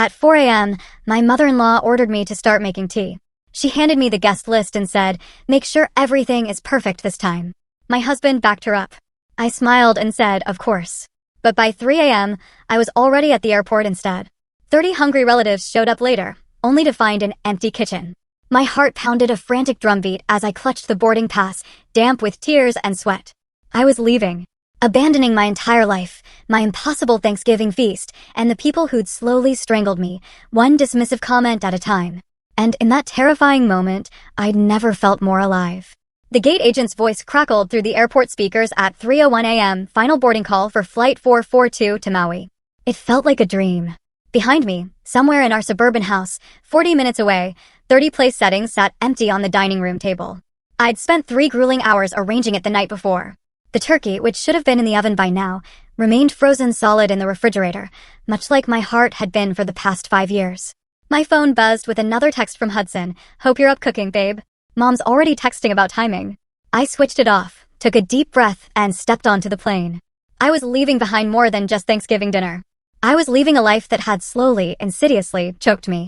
At 4 a.m., my mother-in-law ordered me to start making tea. She handed me the guest list and said, "Make sure everything is perfect this time." My husband backed her up. I smiled and said, "Of course." But by 3 a.m., I was already at the airport instead. 30 hungry relatives showed up later, only to find an empty kitchen. My heart pounded a frantic drumbeat as I clutched the boarding pass, damp with tears and sweat. I was leaving, abandoning my entire life, my impossible Thanksgiving feast, and the people who'd slowly strangled me, one dismissive comment at a time. And in that terrifying moment, I'd never felt more alive. The gate agent's voice crackled through the airport speakers at 3:01 a.m., final boarding call for Flight 442 to Maui. It felt like a dream. Behind me, somewhere in our suburban house, 40 minutes away, 30 place settings sat empty on the dining room table. I'd spent 3 grueling hours arranging it the night before. The turkey, which should have been in the oven by now, remained frozen solid in the refrigerator, much like my heart had been for the past 5 years. My phone buzzed with another text from Hudson. "Hope you're up cooking, babe. Mom's already texting about timing." I switched it off, took a deep breath, and stepped onto the plane. I was leaving behind more than just Thanksgiving dinner. I was leaving a life that had slowly, insidiously, choked me.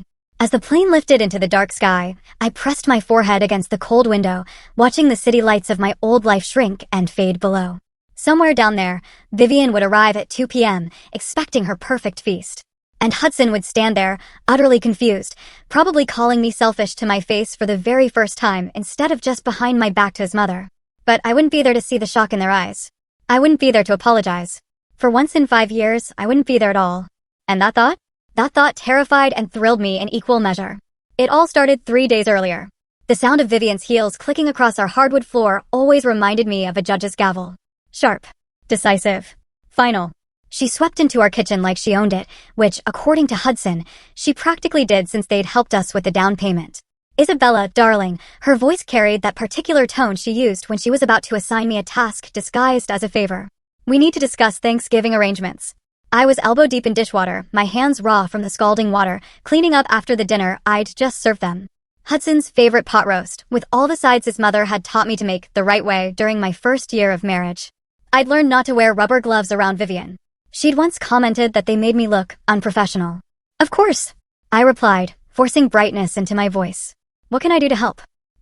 As the plane lifted into the dark sky, I pressed my forehead against the cold window, watching the city lights of my old life shrink and fade below. Somewhere down there, Vivian would arrive at 2 p.m., expecting her perfect feast. And Hudson would stand there, utterly confused, probably calling me selfish to my face for the very first time instead of just behind my back to his mother. But I wouldn't be there to see the shock in their eyes. I wouldn't be there to apologize. For once in 5 years, I wouldn't be there at all. And that thought terrified and thrilled me in equal measure. It all started 3 days earlier. The sound of Vivian's heels clicking across our hardwood floor always reminded me of a judge's gavel. Sharp. Decisive. Final. She swept into our kitchen like she owned it, which, according to Hudson, she practically did since they'd helped us with the down payment. Isabella, darling, her voice carried that particular tone she used when she was about to assign me a task disguised as a favor. "We need to discuss Thanksgiving arrangements." I was elbow deep in dishwater, my hands raw from the scalding water, cleaning up after the dinner I'd just served them. Hudson's favorite pot roast, with all the sides his mother had taught me to make the right way during my first year of marriage. I'd learned not to wear rubber gloves around Vivian. She'd once commented that they made me look unprofessional. "Of course," I replied, forcing brightness into my voice. "What can I do to help?"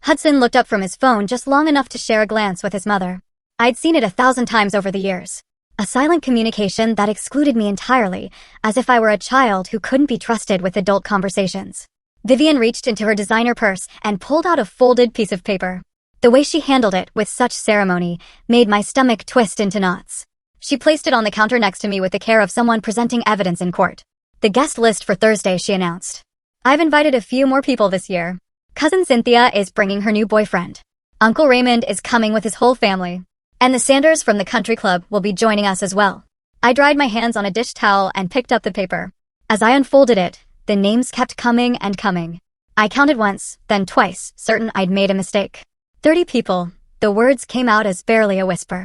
Hudson looked up from his phone just long enough to share a glance with his mother. I'd seen it 1,000 times over the years. A silent communication that excluded me entirely, as if I were a child who couldn't be trusted with adult conversations. Vivian reached into her designer purse and pulled out a folded piece of paper. The way she handled it with such ceremony made my stomach twist into knots. She placed it on the counter next to me with the care of someone presenting evidence in court. "The guest list for Thursday," she announced. "I've invited a few more people this year. Cousin Cynthia is bringing her new boyfriend. Uncle Raymond is coming with his whole family. And the Sanders from the country club will be joining us as well." I dried my hands on a dish towel and picked up the paper. As I unfolded it, the names kept coming and coming. I counted once, then twice, certain I'd made a mistake. 30 people. The words came out as barely a whisper.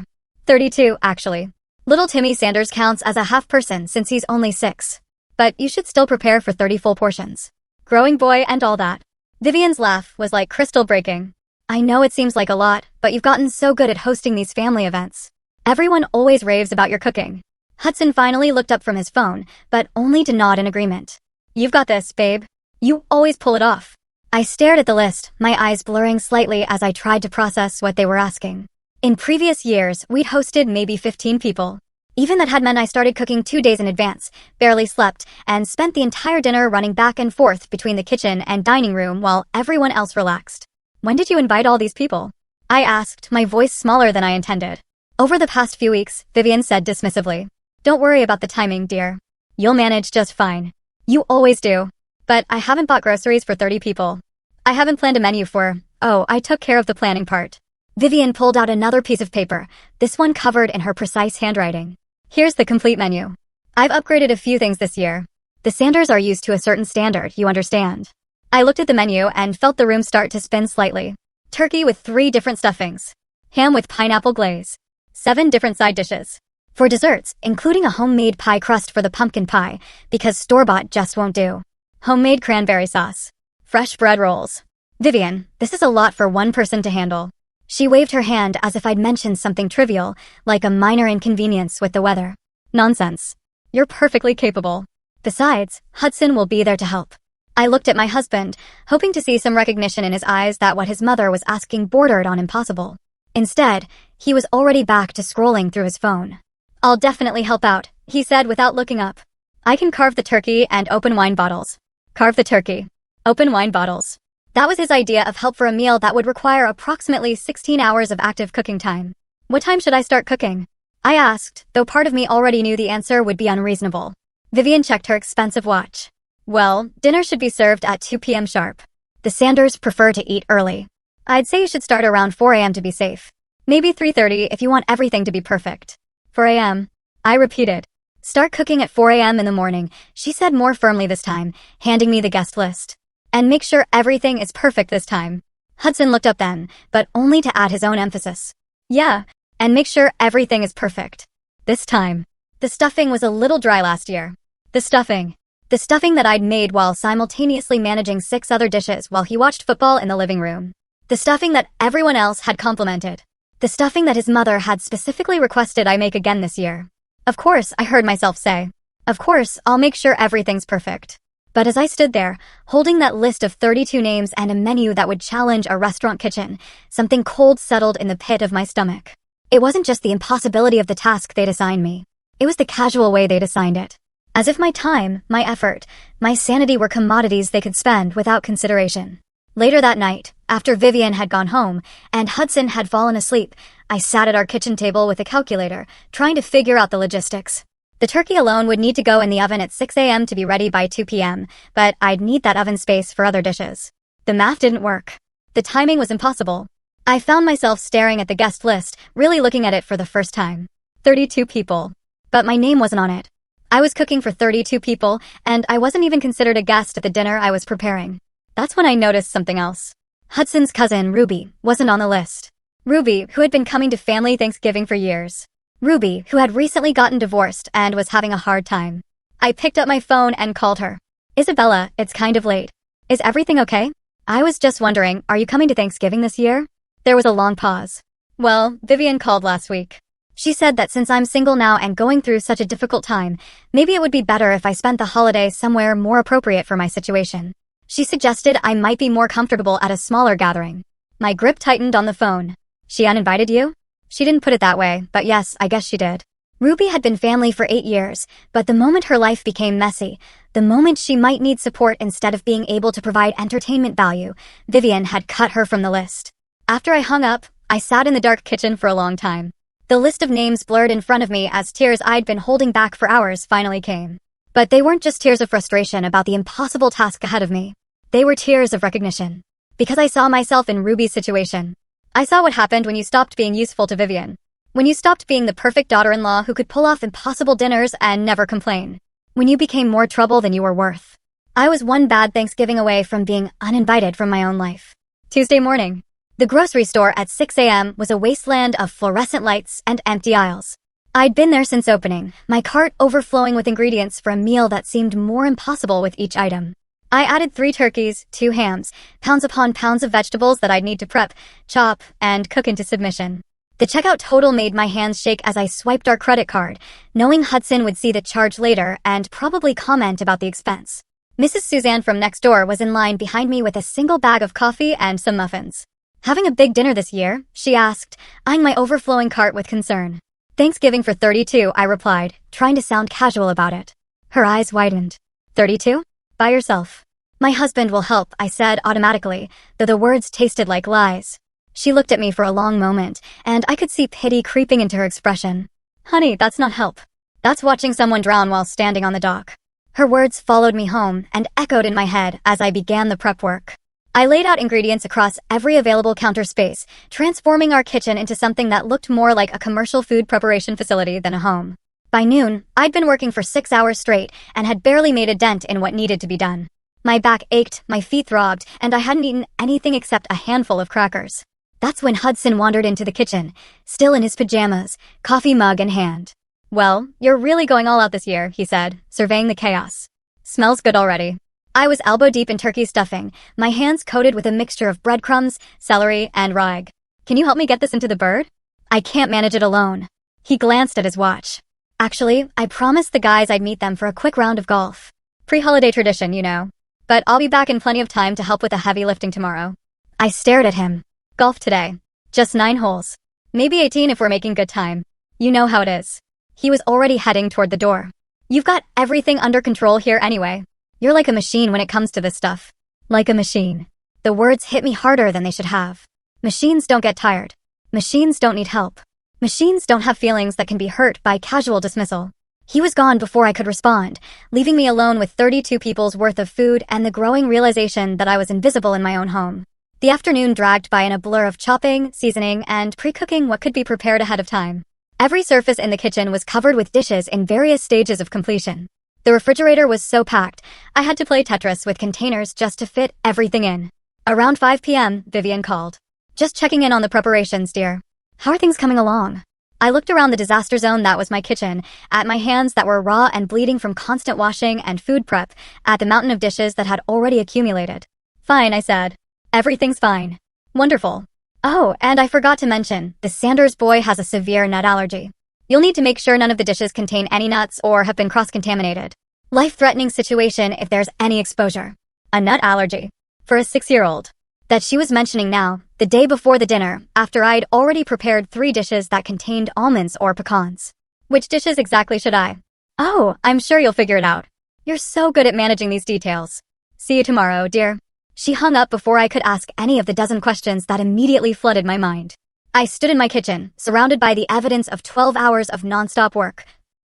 32, actually. Little Timmy Sanders counts as a half person since he's only 6. But you should still prepare for 30 full portions. Growing boy and all that. Vivian's laugh was like crystal breaking. "I know it seems like a lot, but you've gotten so good at hosting these family events. Everyone always raves about your cooking." Hudson finally looked up from his phone, but only to nod in agreement. "You've got this, babe. You always pull it off." I stared at the list, my eyes blurring slightly as I tried to process what they were asking. In previous years, we'd hosted maybe 15 people. Even that had meant I started cooking 2 days in advance, barely slept, and spent the entire dinner running back and forth between the kitchen and dining room while everyone else relaxed. "When did you invite all these people?" I asked, my voice smaller than I intended. "Over the past few weeks," Vivian said dismissively. "Don't worry about the timing, dear. You'll manage just fine. You always do. But I haven't bought groceries for 30 people. I haven't planned a menu for— oh, I took care of the planning part." Vivian pulled out another piece of paper, this one covered in her precise handwriting. "Here's the complete menu. I've upgraded a few things this year. The Sanders are used to a certain standard, you understand." I looked at the menu and felt the room start to spin slightly. Turkey with 3 different stuffings. Ham with pineapple glaze. 7 different side dishes. For desserts, including a homemade pie crust for the pumpkin pie, because store-bought just won't do. Homemade cranberry sauce. Fresh bread rolls. "Vivian, this is a lot for one person to handle." She waved her hand as if I'd mentioned something trivial, like a minor inconvenience with the weather. "Nonsense. You're perfectly capable." Besides, Hudson will be there to help. I looked at my husband, hoping to see some recognition in his eyes that what his mother was asking bordered on impossible. Instead, he was already back to scrolling through his phone. "I'll definitely help out," he said without looking up. "I can carve the turkey and open wine bottles." Carve the turkey. Open wine bottles. That was his idea of help for a meal that would require approximately 16 hours of active cooking time. "What time should I start cooking?" I asked, though part of me already knew the answer would be unreasonable. Vivian checked her expensive watch. "Well, dinner should be served at 2 p.m. sharp. The Sanders prefer to eat early. I'd say you should start around 4 a.m. to be safe. Maybe 3:30 if you want everything to be perfect." 4 a.m. I repeated. "Start cooking at 4 a.m. in the morning," she said more firmly this time, handing me the guest list. "And make sure everything is perfect this time." Hudson looked up then, but only to add his own emphasis. "Yeah, and make sure everything is perfect. This time." The stuffing was a little dry last year. The stuffing that I'd made while simultaneously managing 6 other dishes while he watched football in the living room. The stuffing that everyone else had complimented. The stuffing that his mother had specifically requested I make again this year. Of course, I heard myself say. Of course, I'll make sure everything's perfect. But as I stood there, holding that list of 32 names and a menu that would challenge a restaurant kitchen, something cold settled in the pit of my stomach. It wasn't just the impossibility of the task they'd assigned me. It was the casual way they'd assigned it. As if my time, my effort, my sanity were commodities they could spend without consideration. Later that night, after Vivian had gone home and Hudson had fallen asleep, I sat at our kitchen table with a calculator, trying to figure out the logistics. The turkey alone would need to go in the oven at 6 a.m. to be ready by 2 p.m., but I'd need that oven space for other dishes. The math didn't work. The timing was impossible. I found myself staring at the guest list, really looking at it for the first time. 32 people. But my name wasn't on it. I was cooking for 32 people, and I wasn't even considered a guest at the dinner I was preparing. That's when I noticed something else. Hudson's cousin, Ruby, wasn't on the list. Ruby, who had been coming to family Thanksgiving for years. Ruby, who had recently gotten divorced and was having a hard time. I picked up my phone and called her. "Isabella, it's kind of late. Is everything okay? I was just wondering, are you coming to Thanksgiving this year?" There was a long pause. "Well, Vivian called last week. She said that since I'm single now and going through such a difficult time, maybe it would be better if I spent the holiday somewhere more appropriate for my situation. She suggested I might be more comfortable at a smaller gathering." My grip tightened on the phone. "She uninvited you?" She didn't put it that way, but yes, I guess she did. Ruby had been family for 8 years, but the moment her life became messy, the moment she might need support instead of being able to provide entertainment value, Vivian had cut her from the list. After I hung up, I sat in the dark kitchen for a long time. The list of names blurred in front of me as tears I'd been holding back for hours finally came. But they weren't just tears of frustration about the impossible task ahead of me. They were tears of recognition. Because I saw myself in Ruby's situation. I saw what happened when you stopped being useful to Vivian. When you stopped being the perfect daughter-in-law who could pull off impossible dinners and never complain. When you became more trouble than you were worth. I was one bad Thanksgiving away from being uninvited from my own life. Tuesday morning. The grocery store at 6 a.m. was a wasteland of fluorescent lights and empty aisles. I'd been there since opening, my cart overflowing with ingredients for a meal that seemed more impossible with each item. I added 3 turkeys, 2 hams, pounds upon pounds of vegetables that I'd need to prep, chop, and cook into submission. The checkout total made my hands shake as I swiped our credit card, knowing Hudson would see the charge later and probably comment about the expense. Mrs. Suzanne from next door was in line behind me with a single bag of coffee and some muffins. "Having a big dinner this year?" she asked, eyeing my overflowing cart with concern. "Thanksgiving for 32, I replied, trying to sound casual about it. Her eyes widened. 32? By yourself. "My husband will help," I said automatically, though the words tasted like lies. She looked at me for a long moment, and I could see pity creeping into her expression. "Honey, that's not help. That's watching someone drown while standing on the dock." Her words followed me home and echoed in my head as I began the prep work. I laid out ingredients across every available counter space, transforming our kitchen into something that looked more like a commercial food preparation facility than a home. By noon, I'd been working for 6 hours straight and had barely made a dent in what needed to be done. My back ached, my feet throbbed, and I hadn't eaten anything except a handful of crackers. That's when Hudson wandered into the kitchen, still in his pajamas, coffee mug in hand. "Well, you're really going all out this year," he said, surveying the chaos. "Smells good already." I was elbow deep in turkey stuffing, my hands coated with a mixture of breadcrumbs, celery, and rye. "Can you help me get this into the bird?" "I can't manage it alone." He glanced at his watch. "Actually, I promised the guys I'd meet them for a quick round of golf. Pre-holiday tradition, you know. But I'll be back in plenty of time to help with the heavy lifting tomorrow. I stared at him. Golf today. Just 9 holes. Maybe 18 if we're making good time. You know how it is. He was already heading toward the door. You've got everything under control here anyway. You're like a machine when it comes to this stuff. Like a machine. The words hit me harder than they should have. Machines don't get tired. Machines don't need help. Machines don't have feelings that can be hurt by casual dismissal. He was gone before I could respond, leaving me alone with 32 people's worth of food and the growing realization that I was invisible in my own home. The afternoon dragged by in a blur of chopping, seasoning, and pre-cooking what could be prepared ahead of time. Every surface in the kitchen was covered with dishes in various stages of completion. The refrigerator was so packed, I had to play Tetris with containers just to fit everything in. Around 5 p.m., Vivian called. Just checking in on the preparations, dear. How are things coming along? I looked around the disaster zone that was my kitchen, at my hands that were raw and bleeding from constant washing and food prep, at the mountain of dishes that had already accumulated. Fine, I said. Everything's fine. Wonderful. Oh, and I forgot to mention, the Sanders boy has a severe nut allergy. You'll need to make sure none of the dishes contain any nuts or have been cross-contaminated. Life-threatening situation if there's any exposure. A nut allergy. For a 6-year-old. That she was mentioning now, the day before the dinner, after I'd already prepared 3 dishes that contained almonds or pecans. Which dishes exactly should I? Oh, I'm sure you'll figure it out. You're so good at managing these details. See you tomorrow, dear. She hung up before I could ask any of the dozen questions that immediately flooded my mind. I stood in my kitchen, surrounded by the evidence of 12 hours of non-stop work,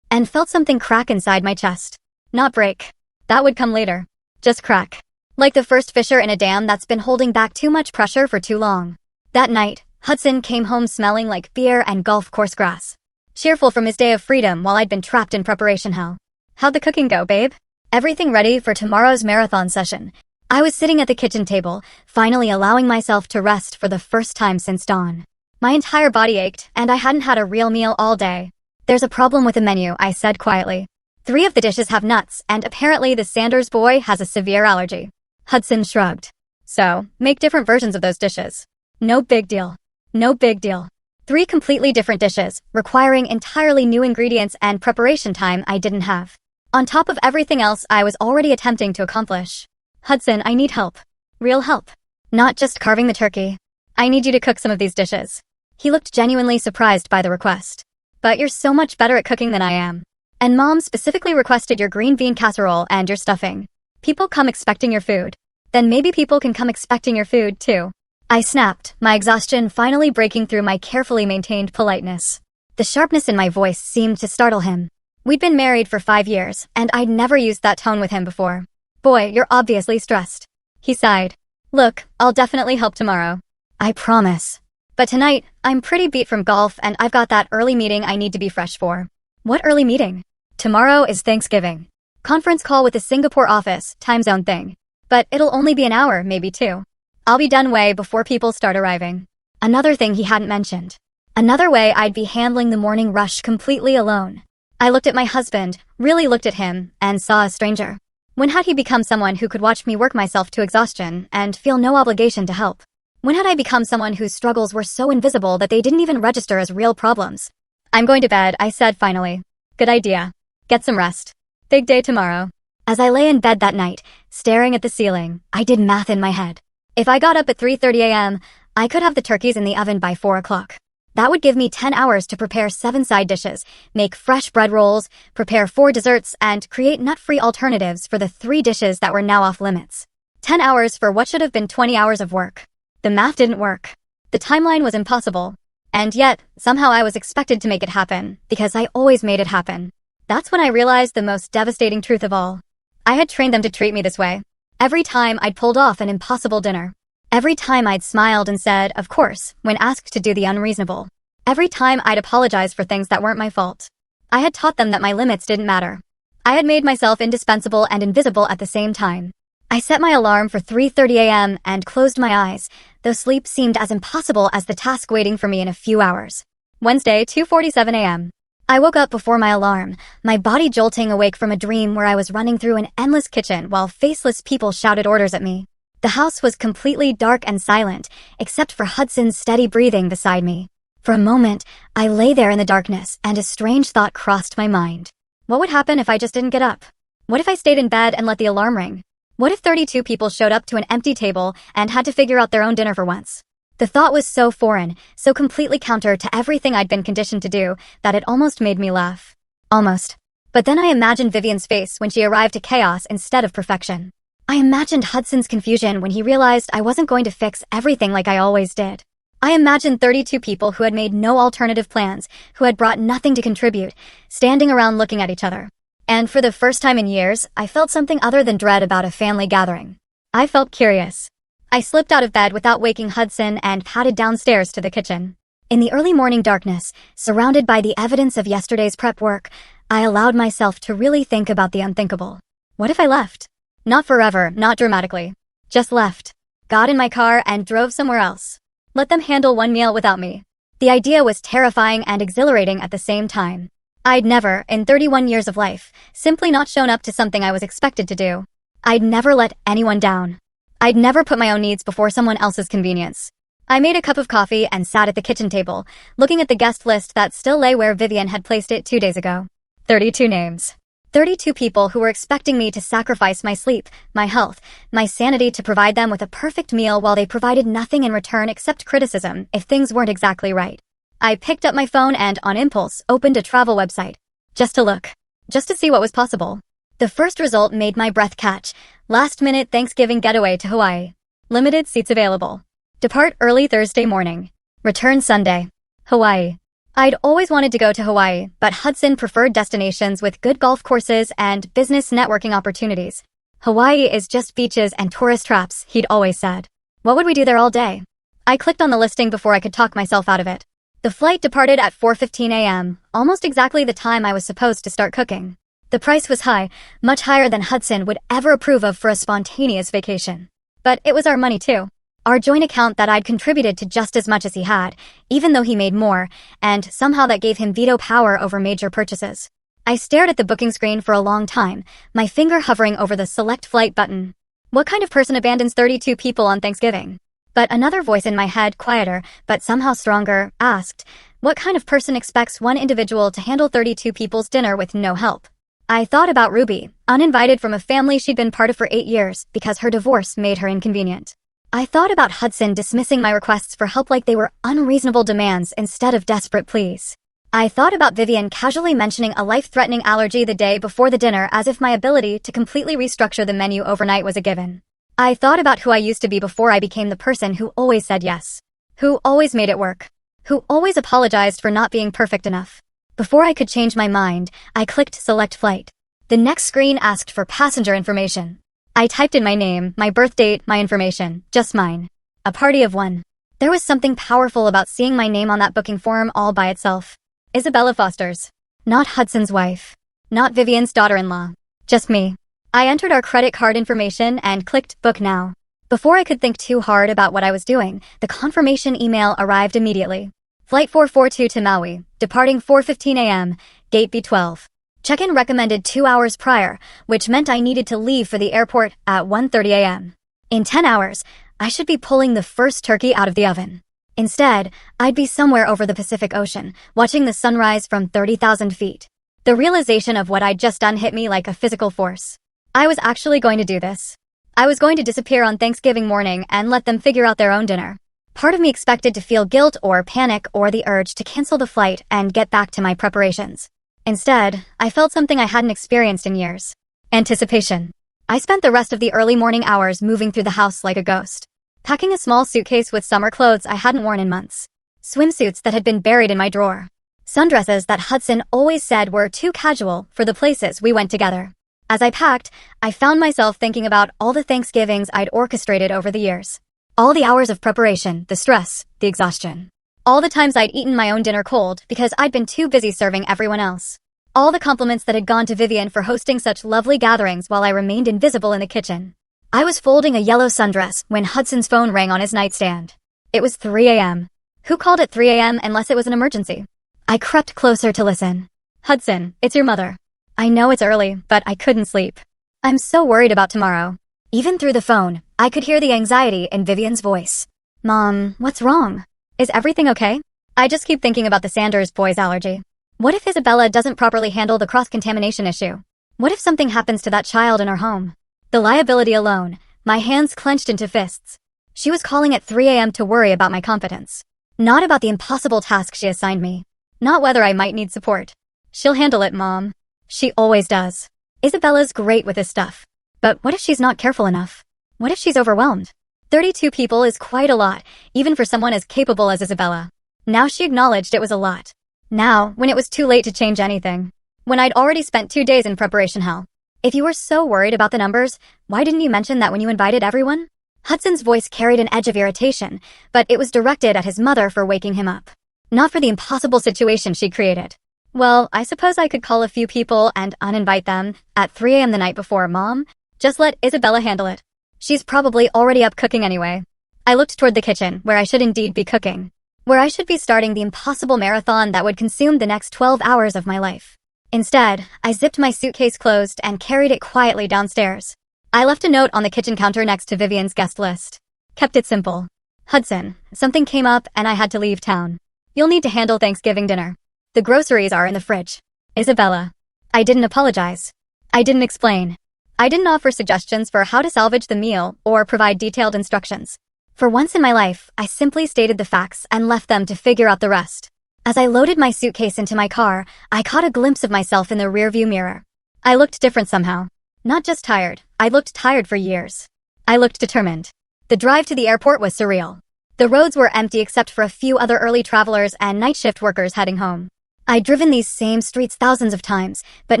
and felt something crack inside my chest. Not break. That would come later. Just crack. Like the first fissure in a dam that's been holding back too much pressure for too long. That night, Hudson came home smelling like beer and golf course grass. Cheerful from his day of freedom while I'd been trapped in preparation hell. How'd the cooking go, babe? Everything ready for tomorrow's marathon session. I was sitting at the kitchen table, finally allowing myself to rest for the first time since dawn. My entire body ached, and I hadn't had a real meal all day. There's a problem with the menu, I said quietly. 3 of the dishes have nuts, and apparently the Sanders boy has a severe allergy. Hudson shrugged. So, make different versions of those dishes. No big deal. No big deal. 3 completely different dishes, requiring entirely new ingredients and preparation time I didn't have. On top of everything else I was already attempting to accomplish. Hudson, I need help. Real help. Not just carving the turkey. I need you to cook some of these dishes. He looked genuinely surprised by the request. But you're so much better at cooking than I am. And Mom specifically requested your green bean casserole and your stuffing. People come expecting your food. Then maybe people can come expecting your food, too. I snapped, my exhaustion finally breaking through my carefully maintained politeness. The sharpness in my voice seemed to startle him. We'd been married for 5 years, and I'd never used that tone with him before. Boy, you're obviously stressed. He sighed. Look, I'll definitely help tomorrow. I promise. But tonight, I'm pretty beat from golf and I've got that early meeting I need to be fresh for. What early meeting? Tomorrow is Thanksgiving. Conference call with the Singapore office, time zone thing. But it'll only be an hour, maybe 2. I'll be done way before people start arriving. Another thing he hadn't mentioned. Another way I'd be handling the morning rush completely alone. I looked at my husband, really looked at him, and saw a stranger. When had he become someone who could watch me work myself to exhaustion and feel no obligation to help? When had I become someone whose struggles were so invisible that they didn't even register as real problems? I'm going to bed, I said finally. Good idea. Get some rest. Big day tomorrow. As I lay in bed that night, staring at the ceiling, I did math in my head. If I got up at 3:30 a.m., I could have the turkeys in the oven by 4 o'clock. That would give me 10 hours to prepare 7 side dishes, make fresh bread rolls, prepare 4 desserts, and create nut-free alternatives for the 3 dishes that were now off limits. 10 hours for what should have been 20 hours of work. The math didn't work. The timeline was impossible. And yet, somehow I was expected to make it happen, because I always made it happen. That's when I realized the most devastating truth of all. I had trained them to treat me this way. Every time I'd pulled off an impossible dinner. Every time I'd smiled and said, of course, when asked to do the unreasonable. Every time I'd apologized for things that weren't my fault. I had taught them that my limits didn't matter. I had made myself indispensable and invisible at the same time. I set my alarm for 3:30 a.m. and closed my eyes, though sleep seemed as impossible as the task waiting for me in a few hours. Wednesday, 2:47 a.m. I woke up before my alarm, my body jolting awake from a dream where I was running through an endless kitchen while faceless people shouted orders at me. The house was completely dark and silent, except for Hudson's steady breathing beside me. For a moment, I lay there in the darkness and a strange thought crossed my mind. What would happen if I just didn't get up? What if I stayed in bed and let the alarm ring? What if 32 people showed up to an empty table and had to figure out their own dinner for once? The thought was so foreign, so completely counter to everything I'd been conditioned to do, that it almost made me laugh. Almost. But then I imagined Vivian's face when she arrived to chaos instead of perfection. I imagined Hudson's confusion when he realized I wasn't going to fix everything like I always did. I imagined 32 people who had made no alternative plans, who had brought nothing to contribute, standing around looking at each other. And for the first time in years, I felt something other than dread about a family gathering. I felt curious. I slipped out of bed without waking Hudson and padded downstairs to the kitchen. In the early morning darkness, surrounded by the evidence of yesterday's prep work, I allowed myself to really think about the unthinkable. What if I left? Not forever, not dramatically. Just left. Got in my car and drove somewhere else. Let them handle one meal without me. The idea was terrifying and exhilarating at the same time. I'd never, in 31 years of life, simply not shown up to something I was expected to do. I'd never let anyone down. I'd never put my own needs before someone else's convenience. I made a cup of coffee and sat at the kitchen table, looking at the guest list that still lay where Vivian had placed it 2 days ago. 32 names. 32 people who were expecting me to sacrifice my sleep, my health, my sanity to provide them with a perfect meal while they provided nothing in return except criticism if things weren't exactly right. I picked up my phone and, on impulse, opened a travel website. Just to look. Just to see what was possible. The first result made my breath catch. Last-minute Thanksgiving getaway to Hawaii. Limited seats available. Depart early Thursday morning. Return Sunday. Hawaii. I'd always wanted to go to Hawaii, but Hudson preferred destinations with good golf courses and business networking opportunities. Hawaii is just beaches and tourist traps, he'd always said. What would we do there all day? I clicked on the listing before I could talk myself out of it. The flight departed at 4:15 a.m., almost exactly the time I was supposed to start cooking. The price was high, much higher than Hudson would ever approve of for a spontaneous vacation. But it was our money too. Our joint account that I'd contributed to just as much as he had, even though he made more, and somehow that gave him veto power over major purchases. I stared at the booking screen for a long time, my finger hovering over the select flight button. What kind of person abandons 32 people on Thanksgiving? But another voice in my head, quieter, but somehow stronger, asked, what kind of person expects one individual to handle 32 people's dinner with no help? I thought about Ruby, uninvited from a family she'd been part of for 8 years because her divorce made her inconvenient. I thought about Hudson dismissing my requests for help like they were unreasonable demands instead of desperate pleas. I thought about Vivian casually mentioning a life-threatening allergy the day before the dinner as if my ability to completely restructure the menu overnight was a given. I thought about who I used to be before I became the person who always said yes. Who always made it work. Who always apologized for not being perfect enough. Before I could change my mind, I clicked Select Flight. The next screen asked for passenger information. I typed in my name, my birth date, my information, just mine. A party of one. There was something powerful about seeing my name on that booking form all by itself. Isabella Foster's. Not Hudson's wife. Not Vivian's daughter-in-law. Just me. I entered our credit card information and clicked Book Now. Before I could think too hard about what I was doing, the confirmation email arrived immediately. Flight 442 to Maui, departing 4:15 a.m., gate B12. Check-in recommended 2 hours prior, which meant I needed to leave for the airport at 1:30 a.m. In 10 hours, I should be pulling the first turkey out of the oven. Instead, I'd be somewhere over the Pacific Ocean, watching the sunrise from 30,000 feet. The realization of what I'd just done hit me like a physical force. I was actually going to do this. I was going to disappear on Thanksgiving morning and let them figure out their own dinner. Part of me expected to feel guilt or panic or the urge to cancel the flight and get back to my preparations. Instead, I felt something I hadn't experienced in years. Anticipation. I spent the rest of the early morning hours moving through the house like a ghost, packing a small suitcase with summer clothes I hadn't worn in months, swimsuits that had been buried in my drawer, sundresses that Hudson always said were too casual for the places we went together. As I packed, I found myself thinking about all the Thanksgivings I'd orchestrated over the years. All the hours of preparation, the stress, the exhaustion. All the times I'd eaten my own dinner cold because I'd been too busy serving everyone else. All the compliments that had gone to Vivian for hosting such lovely gatherings while I remained invisible in the kitchen. I was folding a yellow sundress when Hudson's phone rang on his nightstand. It was 3 a.m. Who called at 3 a.m. unless it was an emergency? I crept closer to listen. Hudson, it's your mother. I know it's early, but I couldn't sleep. I'm so worried about tomorrow. Even through the phone, I could hear the anxiety in Vivian's voice. Mom, what's wrong? Is everything okay? I just keep thinking about the Sanders boys' allergy. What if Isabella doesn't properly handle the cross-contamination issue? What if something happens to that child in our home? The liability alone, my hands clenched into fists. She was calling at 3 a.m. to worry about my confidence. Not about the impossible task she assigned me. Not whether I might need support. She'll handle it, Mom. She always does. Isabella's great with this stuff. But what if she's not careful enough? What if she's overwhelmed? 32 people is quite a lot, even for someone as capable as Isabella. Now she acknowledged it was a lot. Now, when it was too late to change anything. When I'd already spent 2 days in preparation hell. If you were so worried about the numbers, why didn't you mention that when you invited everyone? Hudson's voice carried an edge of irritation, but it was directed at his mother for waking him up. Not for the impossible situation she created. Well, I suppose I could call a few people and uninvite them at 3 a.m. the night before, Mom. Just let Isabella handle it. She's probably already up cooking anyway. I looked toward the kitchen, where I should indeed be cooking. Where I should be starting the impossible marathon that would consume the next 12 hours of my life. Instead, I zipped my suitcase closed and carried it quietly downstairs. I left a note on the kitchen counter next to Vivian's guest list. Kept it simple. Hudson, something came up and I had to leave town. You'll need to handle Thanksgiving dinner. The groceries are in the fridge. Isabella. I didn't apologize. I didn't explain. I didn't offer suggestions for how to salvage the meal or provide detailed instructions. For once in my life, I simply stated the facts and left them to figure out the rest. As I loaded my suitcase into my car, I caught a glimpse of myself in the rearview mirror. I looked different somehow. Not just tired, I looked tired for years. I looked determined. The drive to the airport was surreal. The roads were empty except for a few other early travelers and night shift workers heading home. I'd driven these same streets thousands of times, but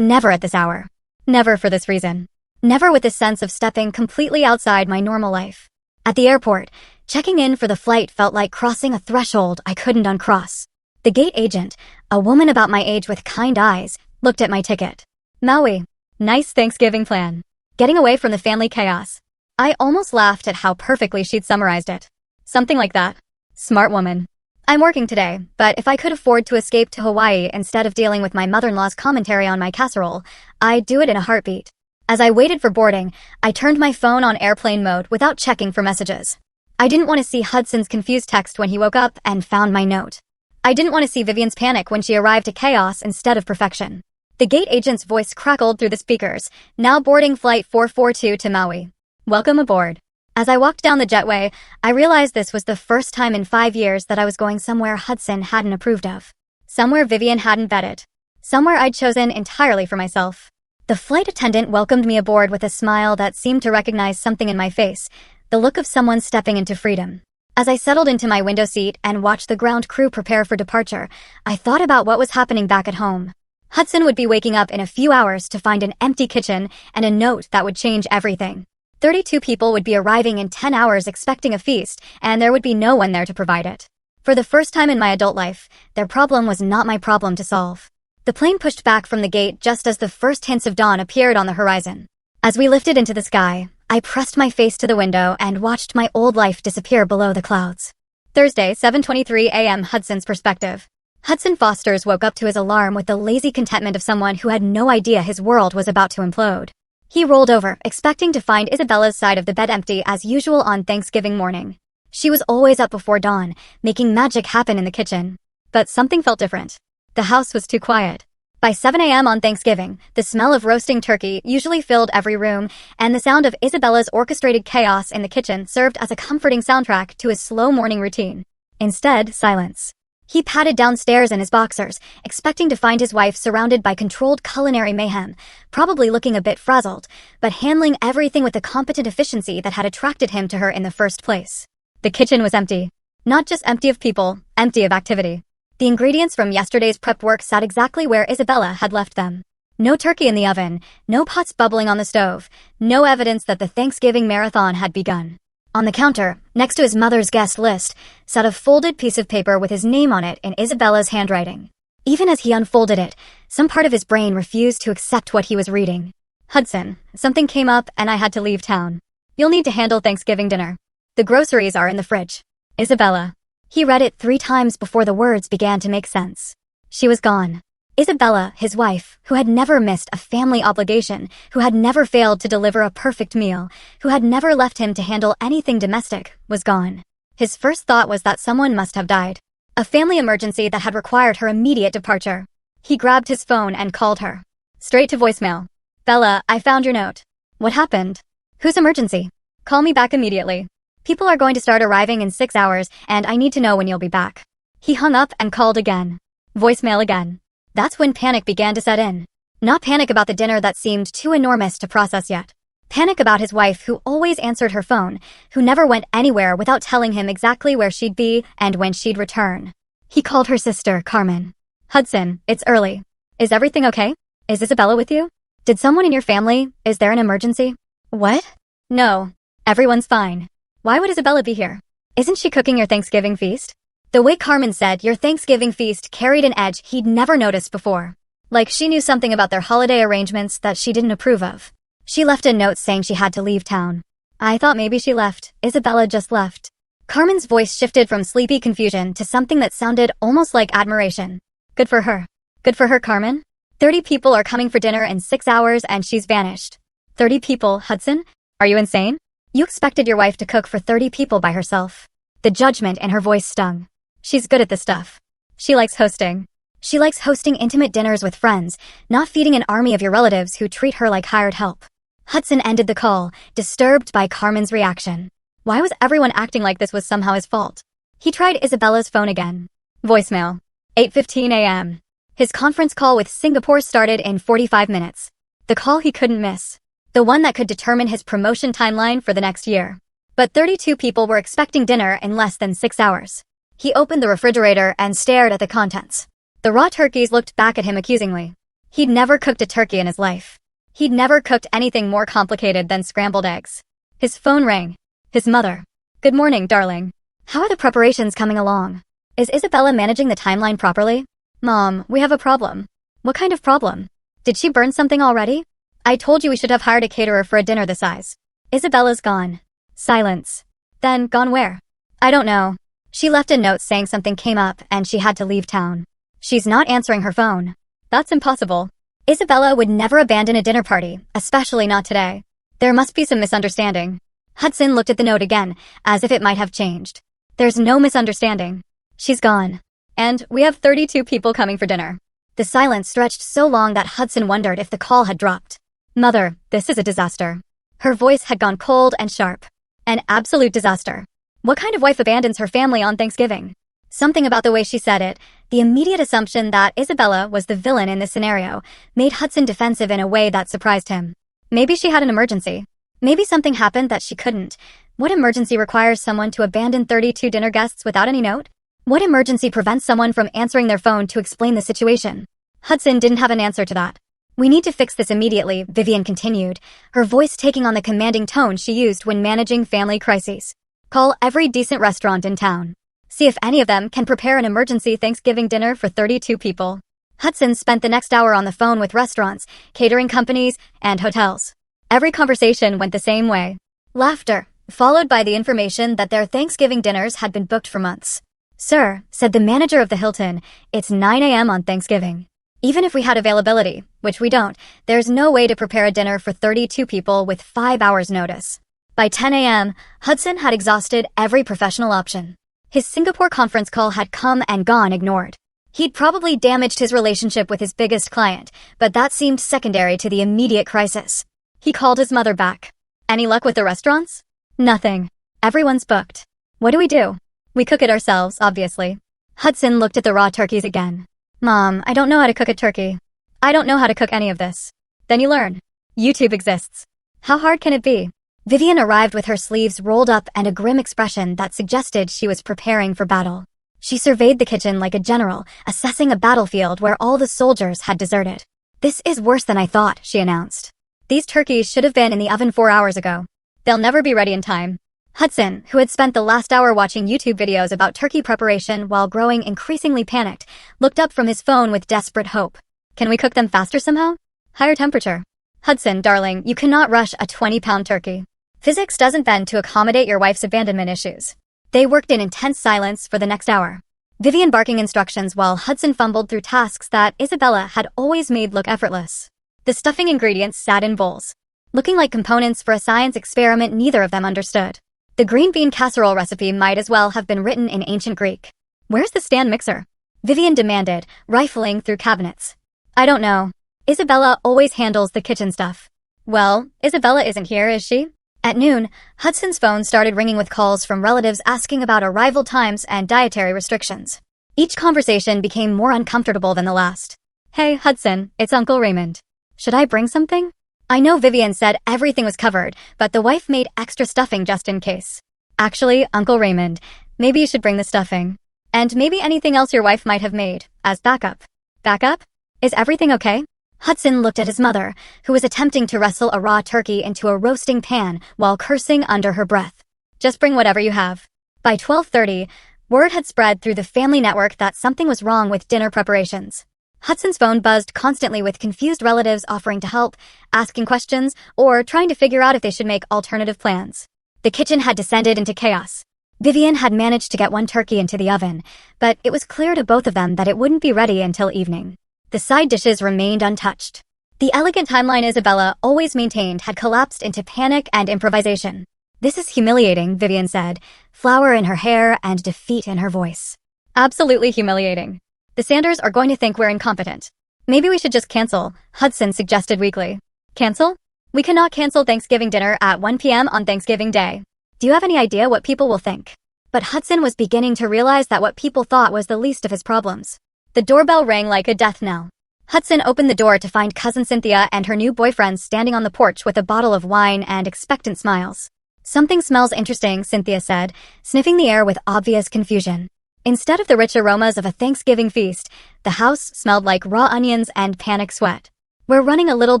never at this hour. Never for this reason. Never with the sense of stepping completely outside my normal life. At the airport, checking in for the flight felt like crossing a threshold I couldn't uncross. The gate agent, a woman about my age with kind eyes, looked at my ticket. Maui. Nice Thanksgiving plan. Getting away from the family chaos. I almost laughed at how perfectly she'd summarized it. Something like that. Smart woman. I'm working today, but if I could afford to escape to Hawaii instead of dealing with my mother-in-law's commentary on my casserole, I'd do it in a heartbeat. As I waited for boarding, I turned my phone on airplane mode without checking for messages. I didn't want to see Hudson's confused text when he woke up and found my note. I didn't want to see Vivian's panic when she arrived to chaos instead of perfection. The gate agent's voice crackled through the speakers, now boarding flight 442 to Maui. Welcome aboard. As I walked down the jetway, I realized this was the first time in 5 years that I was going somewhere Hudson hadn't approved of. Somewhere Vivian hadn't vetted. Somewhere I'd chosen entirely for myself. The flight attendant welcomed me aboard with a smile that seemed to recognize something in my face, the look of someone stepping into freedom. As I settled into my window seat and watched the ground crew prepare for departure, I thought about what was happening back at home. Hudson would be waking up in a few hours to find an empty kitchen and a note that would change everything. 32 people would be arriving in 10 hours expecting a feast, and there would be no one there to provide it. For the first time in my adult life, their problem was not my problem to solve. The plane pushed back from the gate just as the first hints of dawn appeared on the horizon. As we lifted into the sky, I pressed my face to the window and watched my old life disappear below the clouds. Thursday, 7:23 a.m. Hudson's perspective. Hudson Fosters woke up to his alarm with the lazy contentment of someone who had no idea his world was about to implode. He rolled over, expecting to find Isabella's side of the bed empty as usual on Thanksgiving morning. She was always up before dawn, making magic happen in the kitchen. But something felt different. The house was too quiet. By 7 a.m. on Thanksgiving, the smell of roasting turkey usually filled every room, and the sound of Isabella's orchestrated chaos in the kitchen served as a comforting soundtrack to his slow morning routine. Instead, silence. He padded downstairs in his boxers, expecting to find his wife surrounded by controlled culinary mayhem, probably looking a bit frazzled, but handling everything with the competent efficiency that had attracted him to her in the first place. The kitchen was empty. Not just empty of people, empty of activity. The ingredients from yesterday's prep work sat exactly where Isabella had left them. No turkey in the oven, no pots bubbling on the stove, no evidence that the Thanksgiving marathon had begun. On the counter, next to his mother's guest list, sat a folded piece of paper with his name on it in Isabella's handwriting. Even as he unfolded it, some part of his brain refused to accept what he was reading. Hudson, something came up and I had to leave town. You'll need to handle Thanksgiving dinner. The groceries are in the fridge. Isabella. He read it 3 times before the words began to make sense. She was gone. Isabella, his wife, who had never missed a family obligation, who had never failed to deliver a perfect meal, who had never left him to handle anything domestic, was gone. His first thought was that someone must have died. A family emergency that had required her immediate departure. He grabbed his phone and called her. Straight to voicemail. Bella, I found your note. What happened? Whose emergency? Call me back immediately. People are going to start arriving in 6 hours, and I need to know when you'll be back. He hung up and called again. Voicemail again. That's when panic began to set in. Not panic about the dinner that seemed too enormous to process yet. Panic about his wife who always answered her phone, who never went anywhere without telling him exactly where she'd be and when she'd return. He called her sister, Carmen. Hudson, it's early. Is everything okay? Is Isabella with you? Did someone in your family? Is there an emergency? What? No. Everyone's fine. Why would Isabella be here? Isn't she cooking your Thanksgiving feast? The way Carmen said your Thanksgiving feast carried an edge he'd never noticed before. Like she knew something about their holiday arrangements that she didn't approve of. She left a note saying she had to leave town. I thought maybe she left. Isabella just left. Carmen's voice shifted from sleepy confusion to something that sounded almost like admiration. Good for her. Good for her, Carmen. 30 people are coming for dinner in 6 hours and she's vanished. 30 people, Hudson? Are you insane? You expected your wife to cook for 30 people by herself. The judgment in her voice stung. She's good at this stuff. She likes hosting. She likes hosting intimate dinners with friends, not feeding an army of your relatives who treat her like hired help. Hudson ended the call, disturbed by Carmen's reaction. Why was everyone acting like this was somehow his fault? He tried Isabella's phone again. Voicemail. 8:15 a.m. His conference call with Singapore started in 45 minutes. The call he couldn't miss. The one that could determine his promotion timeline for the next year. But 32 people were expecting dinner in less than 6 hours. He opened the refrigerator and stared at the contents. The raw turkeys looked back at him accusingly. He'd never cooked a turkey in his life. He'd never cooked anything more complicated than scrambled eggs. His phone rang. His mother. Good morning, darling. How are the preparations coming along? Is Isabella managing the timeline properly? Mom, we have a problem. What kind of problem? Did she burn something already? I told you we should have hired a caterer for a dinner this size. Isabella's gone. Silence. Then, gone where? I don't know. She left a note saying something came up and she had to leave town. She's not answering her phone. That's impossible. Isabella would never abandon a dinner party, especially not today. There must be some misunderstanding. Hudson looked at the note again, as if it might have changed. There's no misunderstanding. She's gone. And we have 32 people coming for dinner. The silence stretched so long that Hudson wondered if the call had dropped. Mother, this is a disaster. Her voice had gone cold and sharp. An absolute disaster. What kind of wife abandons her family on Thanksgiving? Something about the way she said it, the immediate assumption that Isabella was the villain in this scenario, made Hudson defensive in a way that surprised him. Maybe she had an emergency. Maybe something happened that she couldn't. What emergency requires someone to abandon 32 dinner guests without any note? What emergency prevents someone from answering their phone to explain the situation? Hudson didn't have an answer to that. We need to fix this immediately, Vivian continued, her voice taking on the commanding tone she used when managing family crises. Call every decent restaurant in town. See if any of them can prepare an emergency Thanksgiving dinner for 32 people. Hudson spent the next hour on the phone with restaurants, catering companies, and hotels. Every conversation went the same way. Laughter, followed by the information that their Thanksgiving dinners had been booked for months. Sir, said the manager of the Hilton, it's 9 a.m. on Thanksgiving. Even if we had availability, which we don't, there's no way to prepare a dinner for 32 people with 5 hours notice. By 10 a.m., Hudson had exhausted every professional option. His Singapore conference call had come and gone ignored. He'd probably damaged his relationship with his biggest client, but that seemed secondary to the immediate crisis. He called his mother back. Any luck with the restaurants? Nothing. Everyone's booked. What do we do? We cook it ourselves, obviously. Hudson looked at the raw turkeys again. Mom, I don't know how to cook a turkey. I don't know how to cook any of this. Then you learn. YouTube exists. How hard can it be? Vivian arrived with her sleeves rolled up and a grim expression that suggested she was preparing for battle. She surveyed the kitchen like a general, assessing a battlefield where all the soldiers had deserted. This is worse than I thought, she announced. These turkeys should have been in the oven 4 hours ago. They'll never be ready in time. Hudson, who had spent the last hour watching YouTube videos about turkey preparation while growing increasingly panicked, looked up from his phone with desperate hope. Can we cook them faster somehow? Higher temperature. Hudson, darling, you cannot rush a 20-pound turkey. Physics doesn't bend to accommodate your wife's abandonment issues. They worked in intense silence for the next hour. Vivian barking instructions while Hudson fumbled through tasks that Isabella had always made look effortless. The stuffing ingredients sat in bowls, looking like components for a science experiment neither of them understood. The green bean casserole recipe might as well have been written in ancient Greek. Where's the stand mixer? Vivian demanded, rifling through cabinets. I don't know. Isabella always handles the kitchen stuff. Well, Isabella isn't here, is she? At noon, Hudson's phone started ringing with calls from relatives asking about arrival times and dietary restrictions. Each conversation became more uncomfortable than the last. Hey, Hudson, it's Uncle Raymond. Should I bring something? I know Vivian said everything was covered, but the wife made extra stuffing just in case. Actually, Uncle Raymond, maybe you should bring the stuffing. And maybe anything else your wife might have made, as backup. Backup? Is everything okay? Hudson looked at his mother, who was attempting to wrestle a raw turkey into a roasting pan while cursing under her breath. Just bring whatever you have. By 12:30, word had spread through the family network that something was wrong with dinner preparations. Hudson's phone buzzed constantly with confused relatives offering to help, asking questions, or trying to figure out if they should make alternative plans. The kitchen had descended into chaos. Vivian had managed to get one turkey into the oven, but it was clear to both of them that it wouldn't be ready until evening. The side dishes remained untouched. The elegant timeline Isabella always maintained had collapsed into panic and improvisation. This is humiliating, Vivian said, flour in her hair and defeat in her voice. Absolutely humiliating. The Sanders are going to think we're incompetent. Maybe we should just cancel, Hudson suggested weakly. Cancel? We cannot cancel Thanksgiving dinner at 1 p.m. on Thanksgiving Day. Do you have any idea what people will think? But Hudson was beginning to realize that what people thought was the least of his problems. The doorbell rang like a death knell. Hudson opened the door to find Cousin Cynthia and her new boyfriend standing on the porch with a bottle of wine and expectant smiles. Something smells interesting, Cynthia said, sniffing the air with obvious confusion. Instead of the rich aromas of a Thanksgiving feast, the house smelled like raw onions and panic sweat. We're running a little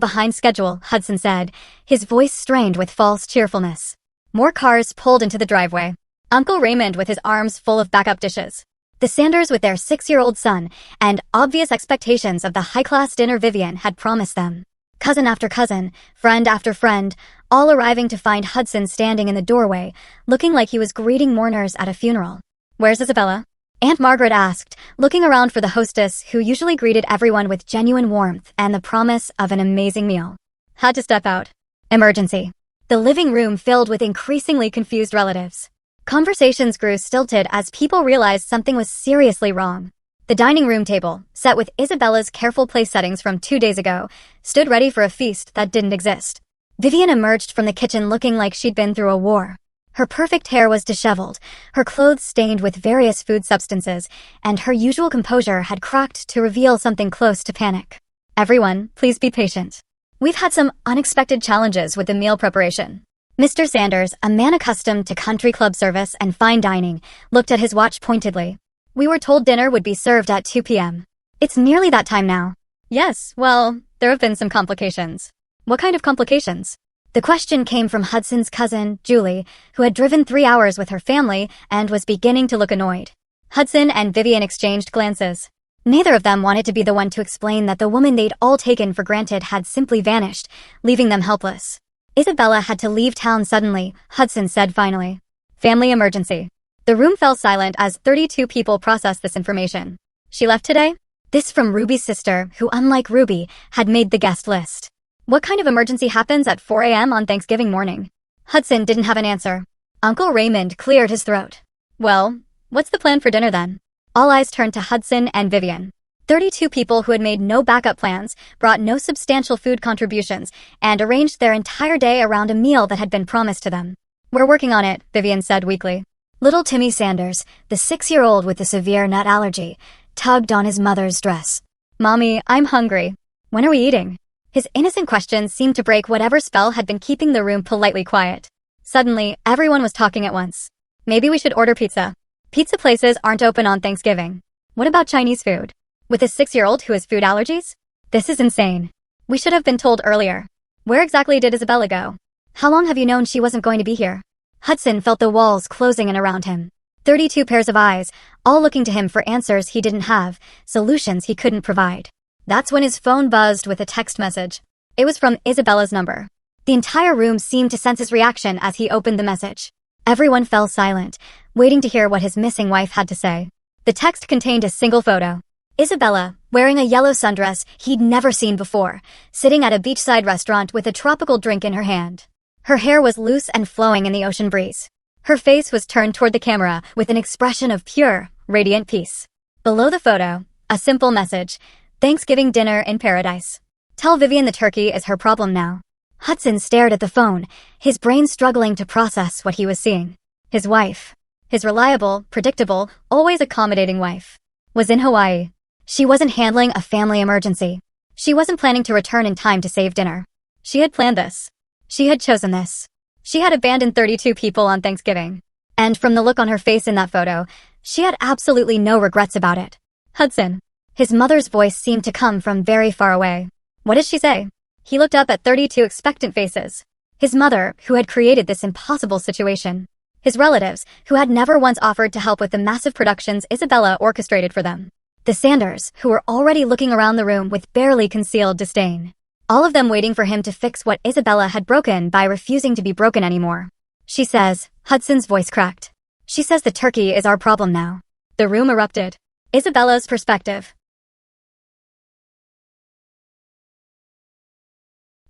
behind schedule, Hudson said, his voice strained with false cheerfulness. More cars pulled into the driveway. Uncle Raymond with his arms full of backup dishes. The Sanders with their 6-year-old son, and obvious expectations of the high-class dinner Vivian had promised them. Cousin after cousin, friend after friend, all arriving to find Hudson standing in the doorway, looking like he was greeting mourners at a funeral. Where's Isabella? Aunt Margaret asked, looking around for the hostess who usually greeted everyone with genuine warmth and the promise of an amazing meal. Had to step out. Emergency. The living room filled with increasingly confused relatives. Conversations grew stilted as people realized something was seriously wrong. The dining room table, set with Isabella's careful place settings from 2 days ago, stood ready for a feast that didn't exist. Vivian emerged from the kitchen looking like she'd been through a war. Her perfect hair was disheveled, her clothes stained with various food substances, and her usual composure had cracked to reveal something close to panic. Everyone, please be patient. We've had some unexpected challenges with the meal preparation. Mr. Sanders, a man accustomed to country club service and fine dining, looked at his watch pointedly. We were told dinner would be served at 2 p.m. It's nearly that time now. Yes, well, there have been some complications. What kind of complications? The question came from Hudson's cousin, Julie, who had driven 3 hours with her family and was beginning to look annoyed. Hudson and Vivian exchanged glances. Neither of them wanted to be the one to explain that the woman they'd all taken for granted had simply vanished, leaving them helpless. Isabella had to leave town suddenly, Hudson said finally. Family emergency. The room fell silent as 32 people processed this information. She left today? This from Ruby's sister, who unlike Ruby, had made the guest list. What kind of emergency happens at 4 a.m. on Thanksgiving morning? Hudson didn't have an answer. Uncle Raymond cleared his throat. Well, what's the plan for dinner then? All eyes turned to Hudson and Vivian. 32 people who had made no backup plans, brought no substantial food contributions, and arranged their entire day around a meal that had been promised to them. We're working on it, Vivian said weakly. Little Timmy Sanders, the 6-year-old with the severe nut allergy, tugged on his mother's dress. Mommy, I'm hungry. When are we eating? His innocent questions seemed to break whatever spell had been keeping the room politely quiet. Suddenly, everyone was talking at once. Maybe we should order pizza. Pizza places aren't open on Thanksgiving. What about Chinese food? With a 6-year-old who has food allergies? This is insane. We should have been told earlier. Where exactly did Isabella go? How long have you known she wasn't going to be here? Hudson felt the walls closing in around him. 32 pairs of eyes, all looking to him for answers he didn't have, solutions he couldn't provide. That's when his phone buzzed with a text message. It was from Isabella's number. The entire room seemed to sense his reaction as he opened the message. Everyone fell silent, waiting to hear what his missing wife had to say. The text contained a single photo. Isabella, wearing a yellow sundress he'd never seen before, sitting at a beachside restaurant with a tropical drink in her hand. Her hair was loose and flowing in the ocean breeze. Her face was turned toward the camera with an expression of pure, radiant peace. Below the photo, a simple message, Thanksgiving dinner in paradise. Tell Vivian the turkey is her problem now. Hudson stared at the phone, his brain struggling to process what he was seeing. His wife, his reliable, predictable, always accommodating wife, was in Hawaii. She wasn't handling a family emergency. She wasn't planning to return in time to save dinner. She had planned this. She had chosen this. She had abandoned 32 people on Thanksgiving. And from the look on her face in that photo, she had absolutely no regrets about it. Hudson. His mother's voice seemed to come from very far away. What did she say? He looked up at 32 expectant faces. His mother, who had created this impossible situation. His relatives, who had never once offered to help with the massive productions Isabella orchestrated for them. The Sanders, who were already looking around the room with barely concealed disdain. All of them waiting for him to fix what Isabella had broken by refusing to be broken anymore. She says, Hudson's voice cracked. She says the turkey is our problem now. The room erupted. Isabella's perspective.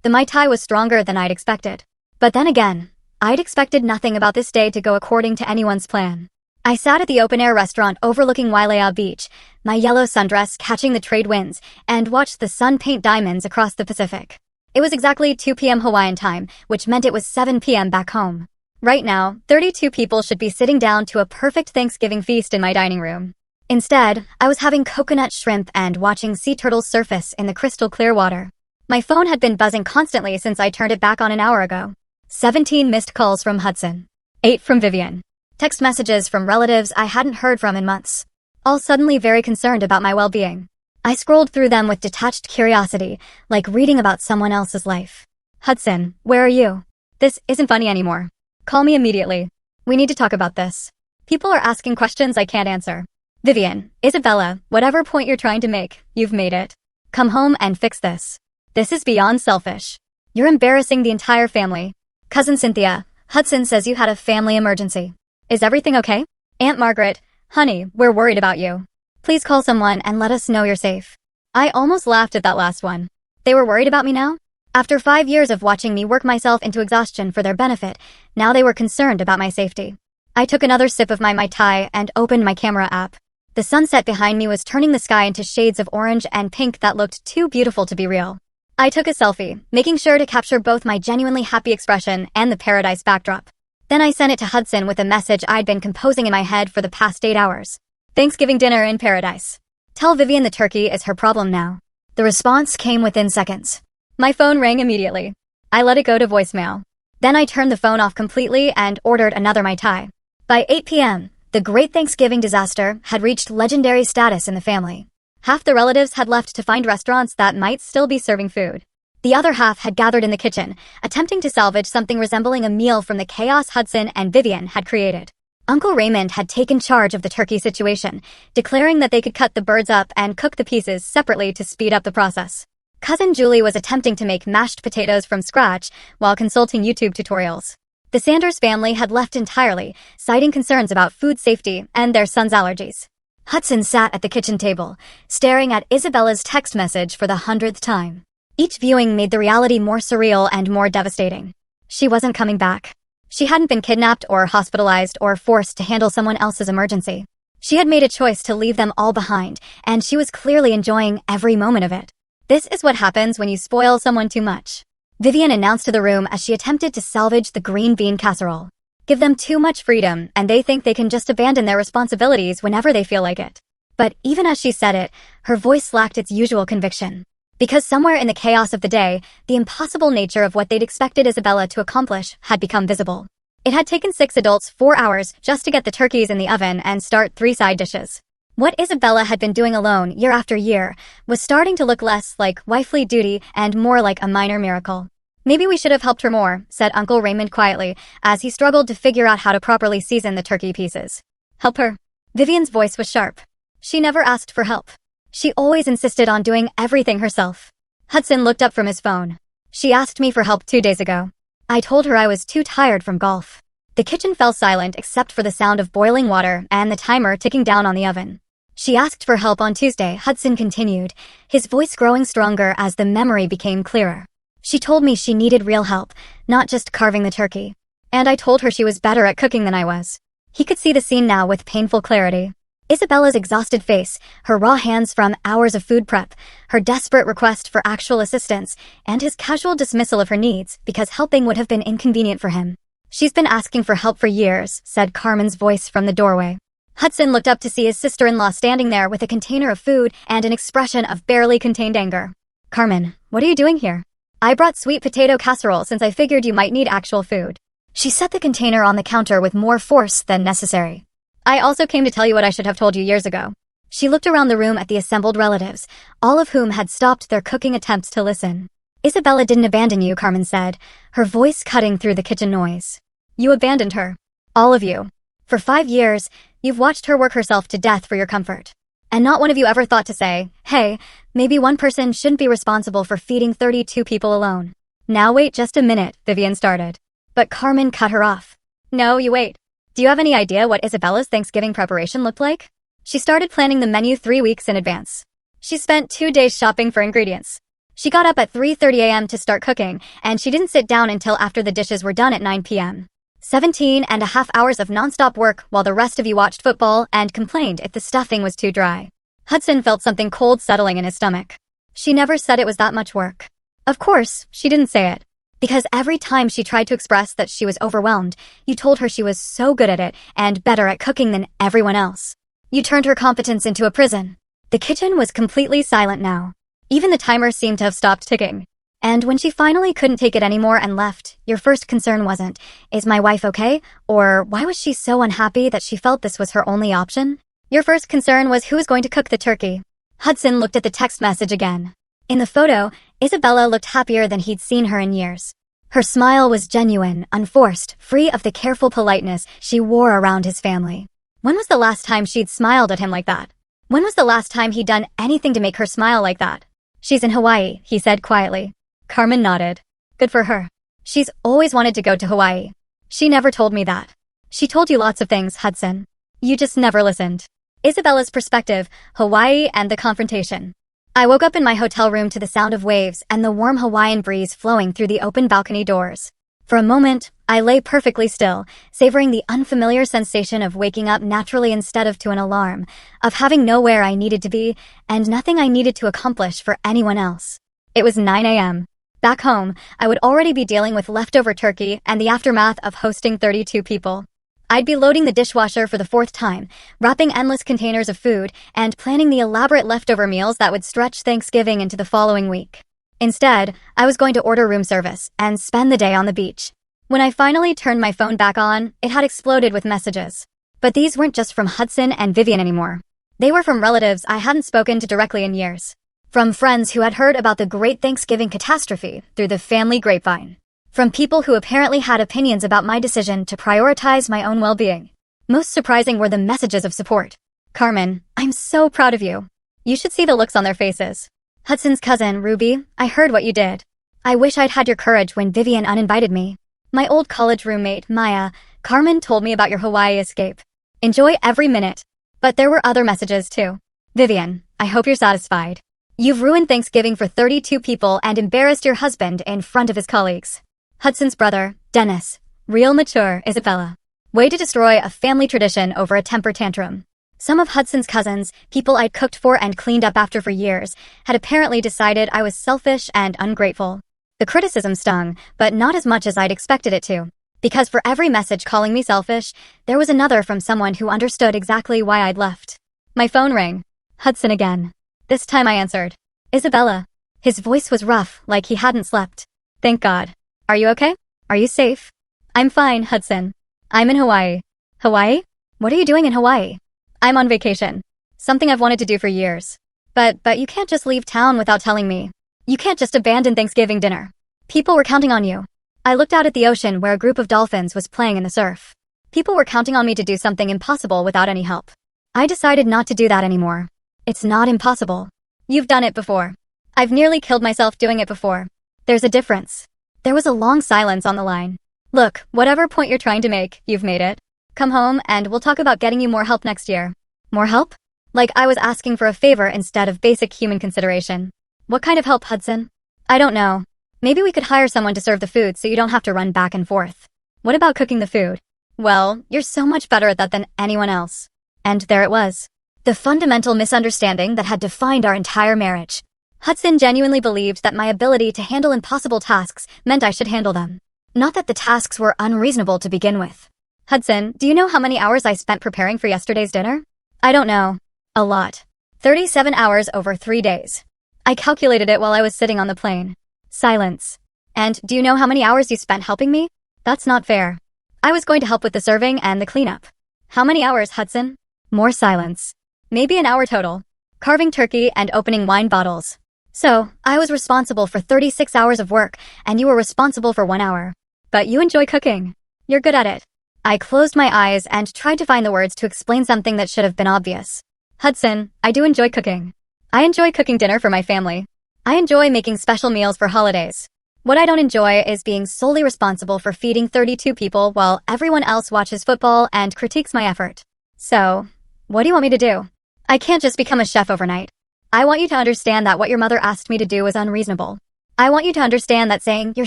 The Mai Tai was stronger than I'd expected. But then again, I'd expected nothing about this day to go according to anyone's plan. I sat at the open-air restaurant overlooking Wailea Beach, my yellow sundress catching the trade winds, and watched the sun paint diamonds across the Pacific. It was exactly 2 p.m. Hawaiian time, which meant it was 7 p.m. back home. Right now, 32 people should be sitting down to a perfect Thanksgiving feast in my dining room. Instead, I was having coconut shrimp and watching sea turtles surface in the crystal clear water. My phone had been buzzing constantly since I turned it back on an hour ago. 17 missed calls from Hudson. 8 from Vivian. Text messages from relatives I hadn't heard from in months. All suddenly very concerned about my well-being. I scrolled through them with detached curiosity, like reading about someone else's life. Hudson, where are you? This isn't funny anymore. Call me immediately. We need to talk about this. People are asking questions I can't answer. Vivian, Isabella, whatever point you're trying to make, you've made it. Come home and fix this. This is beyond selfish. You're embarrassing the entire family. Cousin Cynthia, Hudson says you had a family emergency. Is everything okay? Aunt Margaret, honey, we're worried about you. Please call someone and let us know you're safe. I almost laughed at that last one. They were worried about me now? After 5 years of watching me work myself into exhaustion for their benefit, now they were concerned about my safety. I took another sip of my Mai Tai and opened my camera app. The sunset behind me was turning the sky into shades of orange and pink that looked too beautiful to be real. I took a selfie, making sure to capture both my genuinely happy expression and the paradise backdrop. Then I sent it to Hudson with a message I'd been composing in my head for the past 8 hours. Thanksgiving dinner in paradise. Tell Vivian the turkey is her problem now. The response came within seconds. My phone rang immediately. I let it go to voicemail. Then I turned the phone off completely and ordered another Mai Tai. By 8 p.m., the Great Thanksgiving disaster had reached legendary status in the family. Half the relatives had left to find restaurants that might still be serving food. The other half had gathered in the kitchen, attempting to salvage something resembling a meal from the chaos Hudson and Vivian had created. Uncle Raymond had taken charge of the turkey situation, declaring that they could cut the birds up and cook the pieces separately to speed up the process. Cousin Julie was attempting to make mashed potatoes from scratch while consulting YouTube tutorials. The Sanders family had left entirely, citing concerns about food safety and their son's allergies. Hudson sat at the kitchen table, staring at Isabella's text message for the 100th time. Each viewing made the reality more surreal and more devastating. She wasn't coming back. She hadn't been kidnapped or hospitalized or forced to handle someone else's emergency. She had made a choice to leave them all behind, and she was clearly enjoying every moment of it. This is what happens when you spoil someone too much. Vivian announced to the room as she attempted to salvage the green bean casserole. Give them too much freedom, and they think they can just abandon their responsibilities whenever they feel like it. But even as she said it, her voice lacked its usual conviction. Because somewhere in the chaos of the day, the impossible nature of what they'd expected Isabella to accomplish had become visible. It had taken 6 adults 4 hours just to get the turkeys in the oven and start 3 side dishes. What Isabella had been doing alone year after year was starting to look less like wifely duty and more like a minor miracle. Maybe we should have helped her more, said Uncle Raymond quietly, as he struggled to figure out how to properly season the turkey pieces. Help her? Vivian's voice was sharp. She never asked for help. She always insisted on doing everything herself. Hudson looked up from his phone. She asked me for help 2 days ago. I told her I was too tired from golf. The kitchen fell silent except for the sound of boiling water and the timer ticking down on the oven. She asked for help on Tuesday, Hudson continued, his voice growing stronger as the memory became clearer. She told me she needed real help, not just carving the turkey. And I told her she was better at cooking than I was. He could see the scene now with painful clarity. Isabella's exhausted face, her raw hands from hours of food prep, her desperate request for actual assistance, and his casual dismissal of her needs because helping would have been inconvenient for him. "She's been asking for help for years," said Carmen's voice from the doorway. Hudson looked up to see his sister-in-law standing there with a container of food and an expression of barely contained anger. "Carmen, what are you doing here?" "I brought sweet potato casserole since I figured you might need actual food." She set the container on the counter with more force than necessary. "I also came to tell you what I should have told you years ago." She looked around the room at the assembled relatives, all of whom had stopped their cooking attempts to listen. "Isabella didn't abandon you," Carmen said, her voice cutting through the kitchen noise. "You abandoned her. All of you. For 5 years, you've watched her work herself to death for your comfort. And not one of you ever thought to say, hey, maybe one person shouldn't be responsible for feeding 32 people alone." "Now wait just a minute," Vivian started. But Carmen cut her off. "No, you wait. Do you have any idea what Isabella's Thanksgiving preparation looked like?" She started planning the menu 3 weeks in advance. She spent 2 days shopping for ingredients. She got up at 3:30 a.m. to start cooking, and she didn't sit down until after the dishes were done at 9 p.m. 17.5 hours of nonstop work while the rest of you watched football and complained if the stuffing was too dry. Hudson felt something cold settling in his stomach. She never said it was that much work. Of course, she didn't say it. Because every time she tried to express that she was overwhelmed, you told her she was so good at it and better at cooking than everyone else. You turned her competence into a prison. The kitchen was completely silent now. Even the timer seemed to have stopped ticking. And when she finally couldn't take it anymore and left, your first concern wasn't, "Is my wife okay?" or "Why was she so unhappy that she felt this was her only option?" Your first concern was who was going to cook the turkey. Hudson looked at the text message again. In the photo, Isabella looked happier than he'd seen her in years. Her smile was genuine, unforced, free of the careful politeness she wore around his family. When was the last time she'd smiled at him like that? When was the last time he'd done anything to make her smile like that? "She's in Hawaii," he said quietly. Carmen nodded. "Good for her. She's always wanted to go to Hawaii." "She never told me that." "She told you lots of things, Hudson. You just never listened." Isabella's perspective, Hawaii and the confrontation. "I woke up in my hotel room to the sound of waves and the warm Hawaiian breeze flowing through the open balcony doors. For a moment, I lay perfectly still, savoring the unfamiliar sensation of waking up naturally instead of to an alarm, of having nowhere I needed to be and nothing I needed to accomplish for anyone else." It was 9 a.m. Back home, I would already be dealing with leftover turkey and the aftermath of hosting 32 people. I'd be loading the dishwasher for the 4th time, wrapping endless containers of food, and planning the elaborate leftover meals that would stretch Thanksgiving into the following week. Instead, I was going to order room service and spend the day on the beach. When I finally turned my phone back on, it had exploded with messages. But these weren't just from Hudson and Vivian anymore. They were from relatives I hadn't spoken to directly in years. From friends who had heard about the Great Thanksgiving catastrophe through the family grapevine. From people who apparently had opinions about my decision to prioritize my own well-being. Most surprising were the messages of support. "Carmen, I'm so proud of you. You should see the looks on their faces. Hudson's cousin, Ruby, I heard what you did. I wish I'd had your courage when Vivian uninvited me. My old college roommate, Maya, Carmen told me about your Hawaii escape. Enjoy every minute." But there were other messages too. "Vivian, I hope you're satisfied. You've ruined Thanksgiving for 32 people and embarrassed your husband in front of his colleagues. Hudson's brother, Dennis. Real mature, Isabella. Way to destroy a family tradition over a temper tantrum." Some of Hudson's cousins, people I'd cooked for and cleaned up after for years, had apparently decided I was selfish and ungrateful. The criticism stung, but not as much as I'd expected it to. Because for every message calling me selfish, there was another from someone who understood exactly why I'd left. My phone rang. Hudson again. This time I answered. "Isabella." His voice was rough, like he hadn't slept. "Thank God. Are you okay? Are you safe?" "I'm fine, Hudson. I'm in Hawaii." "Hawaii? What are you doing in Hawaii?" "I'm on vacation. Something I've wanted to do for years. But you can't just leave town without telling me. You can't just abandon Thanksgiving dinner. People were counting on you." I looked out at the ocean where a group of dolphins was playing in the surf. People were counting on me to do something impossible without any help. I decided not to do that anymore. It's not impossible. You've done it before. I've nearly killed myself doing it before. There's a difference. There was a long silence on the line. "Look, whatever point you're trying to make, you've made it. Come home and we'll talk about getting you more help next year." "More help?" Like I was asking for a favor instead of basic human consideration. "What kind of help, Hudson?" "I don't know. Maybe we could hire someone to serve the food so you don't have to run back and forth." "What about cooking the food?" "Well, you're so much better at that than anyone else." And there it was. The fundamental misunderstanding that had defined our entire marriage. Hudson genuinely believed that my ability to handle impossible tasks meant I should handle them. Not that the tasks were unreasonable to begin with. Hudson, do you know how many hours I spent preparing for yesterday's dinner? I don't know. A lot. 37 hours over 3 days. I calculated it while I was sitting on the plane. Silence. And do you know how many hours you spent helping me? That's not fair. I was going to help with the serving and the cleanup. How many hours, Hudson? More silence. Maybe an hour total. Carving turkey and opening wine bottles. So, I was responsible for 36 hours of work, and you were responsible for 1 hour. But you enjoy cooking. You're good at it. I closed my eyes and tried to find the words to explain something that should have been obvious. Hudson, I do enjoy cooking. I enjoy cooking dinner for my family. I enjoy making special meals for holidays. What I don't enjoy is being solely responsible for feeding 32 people while everyone else watches football and critiques my effort. So, what do you want me to do? I can't just become a chef overnight. I want you to understand that what your mother asked me to do was unreasonable. I want you to understand that saying you're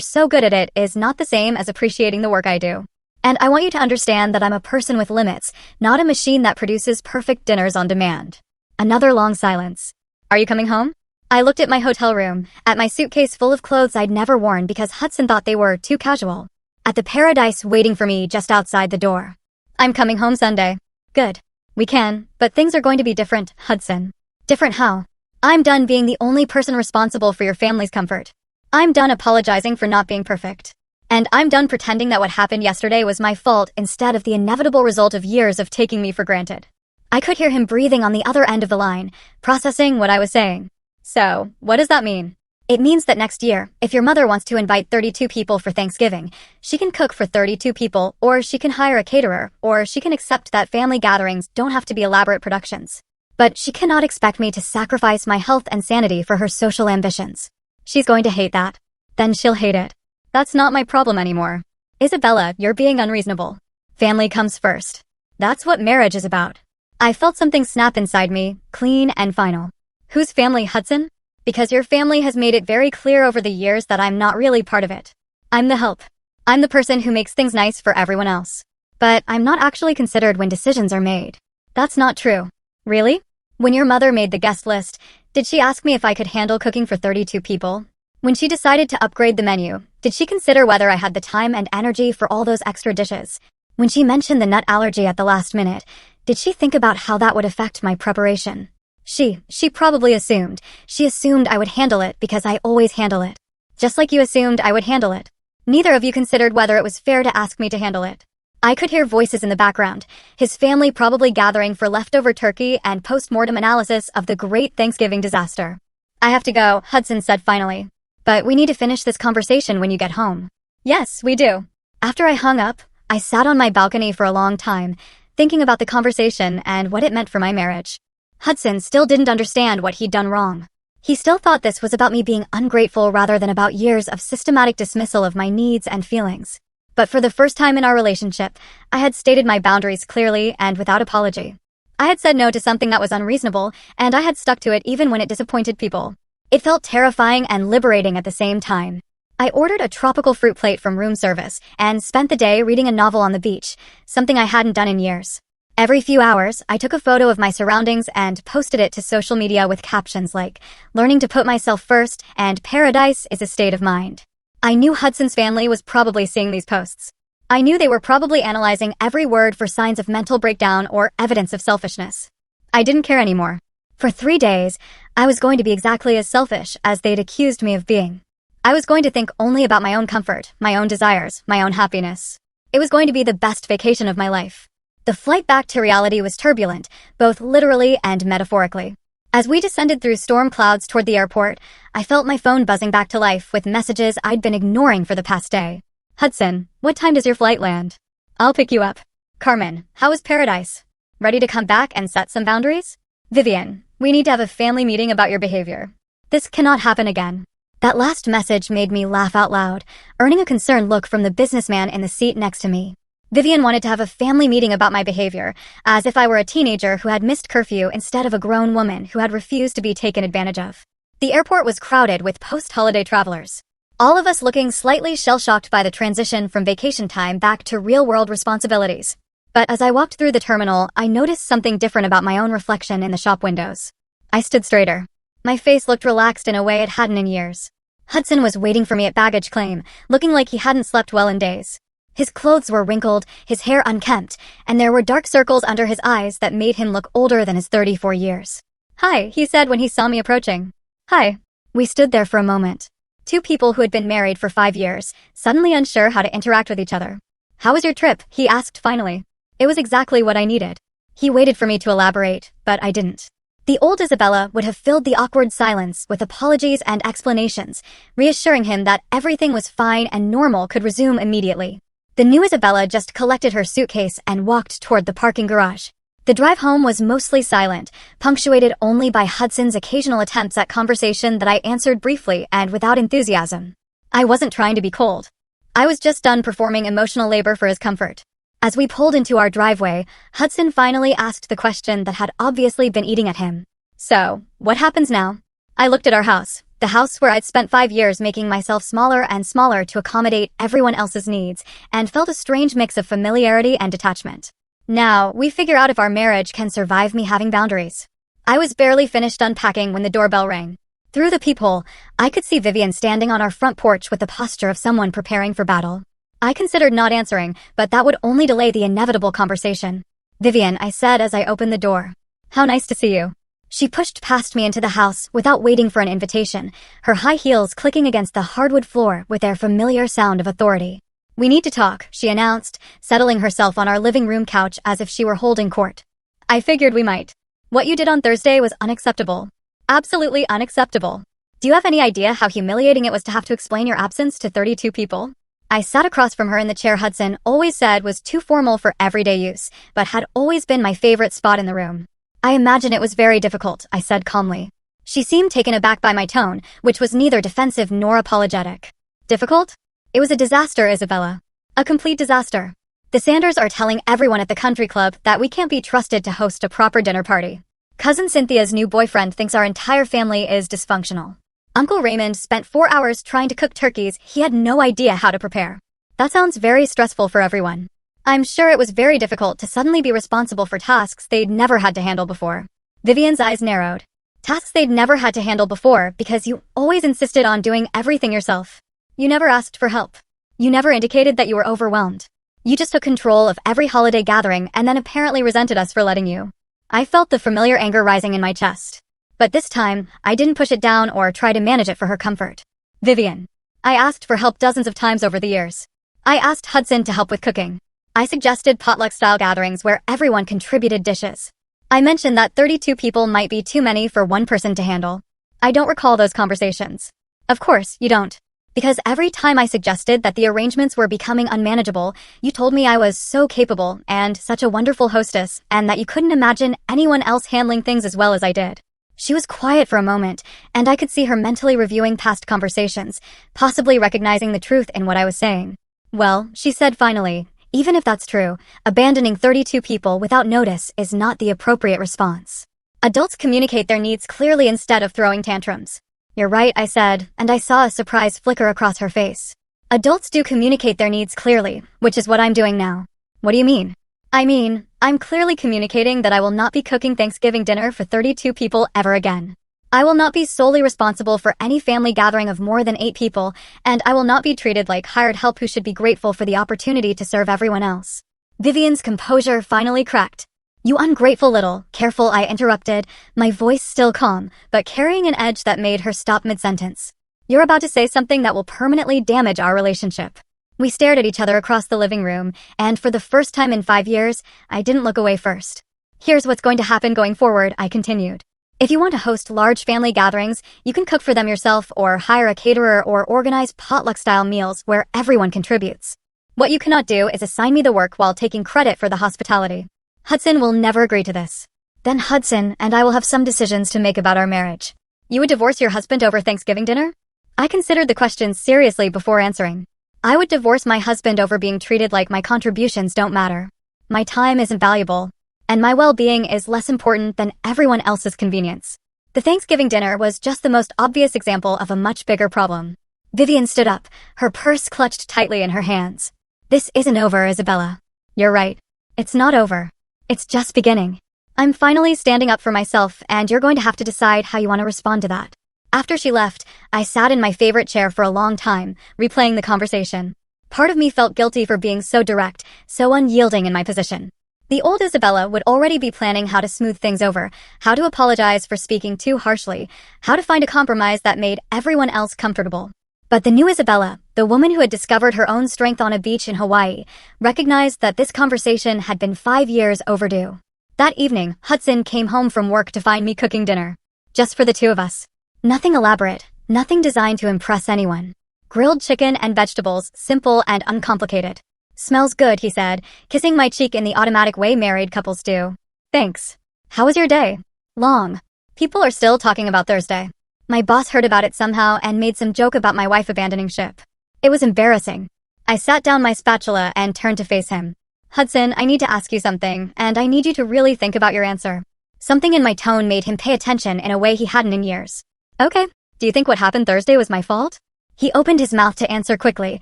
so good at it is not the same as appreciating the work I do. And I want you to understand that I'm a person with limits, not a machine that produces perfect dinners on demand. Another long silence. Are you coming home? I looked at my hotel room, at my suitcase full of clothes I'd never worn because Hudson thought they were too casual. At the paradise waiting for me just outside the door. I'm coming home Sunday. Good. We can, but things are going to be different, Hudson. Different how? I'm done being the only person responsible for your family's comfort. I'm done apologizing for not being perfect. And I'm done pretending that what happened yesterday was my fault instead of the inevitable result of years of taking me for granted. I could hear him breathing on the other end of the line, processing what I was saying. So, what does that mean? It means that next year, if your mother wants to invite 32 people for Thanksgiving, she can cook for 32 people, or she can hire a caterer, or she can accept that family gatherings don't have to be elaborate productions. But she cannot expect me to sacrifice my health and sanity for her social ambitions. She's going to hate that. Then she'll hate it. That's not my problem anymore. Isabella, you're being unreasonable. Family comes first. That's what marriage is about. I felt something snap inside me, clean and final. Whose family, Hudson? Because your family has made it very clear over the years that I'm not really part of it. I'm the help. I'm the person who makes things nice for everyone else. But I'm not actually considered when decisions are made. That's not true. Really? When your mother made the guest list, did she ask me if I could handle cooking for 32 people? When she decided to upgrade the menu, did she consider whether I had the time and energy for all those extra dishes? When she mentioned the nut allergy at the last minute, did she think about how that would affect my preparation? She probably assumed. She assumed I would handle it because I always handle it. Just like you assumed I would handle it. Neither of you considered whether it was fair to ask me to handle it. I could hear voices in the background, his family probably gathering for leftover turkey and post-mortem analysis of the great Thanksgiving disaster. I have to go, Hudson said finally. But we need to finish this conversation when you get home. Yes, we do. After I hung up, I sat on my balcony for a long time, thinking about the conversation and what it meant for my marriage. Hudson still didn't understand what he'd done wrong. He still thought this was about me being ungrateful rather than about years of systematic dismissal of my needs and feelings. But for the first time in our relationship, I had stated my boundaries clearly and without apology. I had said no to something that was unreasonable, and I had stuck to it even when it disappointed people. It felt terrifying and liberating at the same time. I ordered a tropical fruit plate from room service and spent the day reading a novel on the beach, something I hadn't done in years. Every few hours, I took a photo of my surroundings and posted it to social media with captions like, "Learning to put myself first," and "Paradise is a state of mind." I knew Hudson's family was probably seeing these posts. I knew they were probably analyzing every word for signs of mental breakdown or evidence of selfishness. I didn't care anymore. For 3 days, I was going to be exactly as selfish as they'd accused me of being. I was going to think only about my own comfort, my own desires, my own happiness. It was going to be the best vacation of my life. The flight back to reality was turbulent, both literally and metaphorically. As we descended through storm clouds toward the airport, I felt my phone buzzing back to life with messages I'd been ignoring for the past day. Hudson, what time does your flight land? I'll pick you up. Carmen, how is Paradise? Ready to come back and set some boundaries? Vivian, we need to have a family meeting about your behavior. This cannot happen again. That last message made me laugh out loud, earning a concerned look from the businessman in the seat next to me. Vivian wanted to have a family meeting about my behavior, as if I were a teenager who had missed curfew instead of a grown woman who had refused to be taken advantage of. The airport was crowded with post-holiday travelers. All of us looking slightly shell-shocked by the transition from vacation time back to real-world responsibilities. But as I walked through the terminal, I noticed something different about my own reflection in the shop windows. I stood straighter. My face looked relaxed in a way it hadn't in years. Hudson was waiting for me at baggage claim, looking like he hadn't slept well in days. His clothes were wrinkled, his hair unkempt, and there were dark circles under his eyes that made him look older than his 34 years. "Hi," he said when he saw me approaching. "Hi." We stood there for a moment. Two people who had been married for 5 years, suddenly unsure how to interact with each other. "How was your trip?" he asked finally. It was exactly what I needed. He waited for me to elaborate, but I didn't. The old Isabella would have filled the awkward silence with apologies and explanations, reassuring him that everything was fine and normal could resume immediately. The new Isabella just collected her suitcase and walked toward the parking garage. The drive home was mostly silent, punctuated only by Hudson's occasional attempts at conversation that I answered briefly and without enthusiasm. I wasn't trying to be cold. I was just done performing emotional labor for his comfort. As we pulled into our driveway, Hudson finally asked the question that had obviously been eating at him. "So, what happens now?" I looked at our house, the house where I'd spent 5 years making myself smaller and smaller to accommodate everyone else's needs, and felt a strange mix of familiarity and detachment. Now, we figure out if our marriage can survive me having boundaries. I was barely finished unpacking when the doorbell rang. Through the peephole, I could see Vivian standing on our front porch with the posture of someone preparing for battle. I considered not answering, but that would only delay the inevitable conversation. "Vivian," I said as I opened the door. "How nice to see you." She pushed past me into the house without waiting for an invitation, her high heels clicking against the hardwood floor with their familiar sound of authority. "We need to talk," she announced, settling herself on our living room couch as if she were holding court. "I figured we might. What you did on Thursday was unacceptable. Absolutely unacceptable. Do you have any idea how humiliating it was to have to explain your absence to 32 people?" I sat across from her in the chair Hudson always said was too formal for everyday use, but had always been my favorite spot in the room. "I imagine it was very difficult," I said calmly. She seemed taken aback by my tone, which was neither defensive nor apologetic. "Difficult? It was a disaster, Isabella. A complete disaster. The Sanders are telling everyone at the country club that we can't be trusted to host a proper dinner party. Cousin Cynthia's new boyfriend thinks our entire family is dysfunctional. Uncle Raymond spent 4 hours trying to cook turkeys he had no idea how to prepare. That sounds very stressful for everyone. I'm sure it was very difficult to suddenly be responsible for tasks they'd never had to handle before." Vivian's eyes narrowed. "Tasks they'd never had to handle before because you always insisted on doing everything yourself. You never asked for help. You never indicated that you were overwhelmed. You just took control of every holiday gathering and then apparently resented us for letting you." I felt the familiar anger rising in my chest. But this time, I didn't push it down or try to manage it for her comfort. "Vivian, I asked for help dozens of times over the years. I asked Hudson to help with cooking. I suggested potluck-style gatherings where everyone contributed dishes. I mentioned that 32 people might be too many for one person to handle. I don't recall those conversations." "Of course, you don't. Because every time I suggested that the arrangements were becoming unmanageable, you told me I was so capable and such a wonderful hostess and that you couldn't imagine anyone else handling things as well as I did." She was quiet for a moment, and I could see her mentally reviewing past conversations, possibly recognizing the truth in what I was saying. "Well," she said finally, "even if that's true, abandoning 32 people without notice is not the appropriate response. Adults communicate their needs clearly instead of throwing tantrums." "You're right," I said, and I saw a surprise flicker across her face. "Adults do communicate their needs clearly, which is what I'm doing now." "What do you mean?" "I mean, I'm clearly communicating that I will not be cooking Thanksgiving dinner for 32 people ever again. I will not be solely responsible for any family gathering of more than 8 people, and I will not be treated like hired help who should be grateful for the opportunity to serve everyone else." Vivian's composure finally cracked. "You ungrateful little," careful I interrupted, my voice still calm, but carrying an edge that made her stop mid-sentence. "You're about to say something that will permanently damage our relationship." We stared at each other across the living room, and for the first time in 5 years, I didn't look away first. "Here's what's going to happen going forward," I continued. "If you want to host large family gatherings, you can cook for them yourself or hire a caterer or organize potluck-style meals where everyone contributes. What you cannot do is assign me the work while taking credit for the hospitality. Hudson will never agree to this. Then Hudson and I will have some decisions to make about our marriage." "You would divorce your husband over Thanksgiving dinner?" I considered the question seriously before answering. I would divorce my husband over being treated like my contributions don't matter. My time isn't valuable, and my well-being is less important than everyone else's convenience. The Thanksgiving dinner was just the most obvious example of a much bigger problem. Vivian stood up, her purse clutched tightly in her hands. "This isn't over, Isabella. You're right. It's not over. It's just beginning. I'm finally standing up for myself, and you're going to have to decide how you want to respond to that. After she left, I sat in my favorite chair for a long time, replaying the conversation. Part of me felt guilty for being so direct, so unyielding in my position. The old Isabella would already be planning how to smooth things over, how to apologize for speaking too harshly, how to find a compromise that made everyone else comfortable. But the new Isabella, the woman who had discovered her own strength on a beach in Hawaii, recognized that this conversation had been 5 years overdue. That evening, Hudson came home from work to find me cooking dinner. Just for the two of us. Nothing elaborate, nothing designed to impress anyone. Grilled chicken and vegetables, simple and uncomplicated. Smells good, he said, kissing my cheek in the automatic way married couples do. Thanks. How was your day? Long. People are still talking about Thursday. My boss heard about it somehow and made some joke about my wife abandoning ship. It was embarrassing. I sat down my spatula and turned to face him. Hudson, I need to ask you something, and I need you to really think about your answer. Something in my tone made him pay attention in a way he hadn't in years. Okay. Do you think what happened Thursday was my fault? He opened his mouth to answer quickly,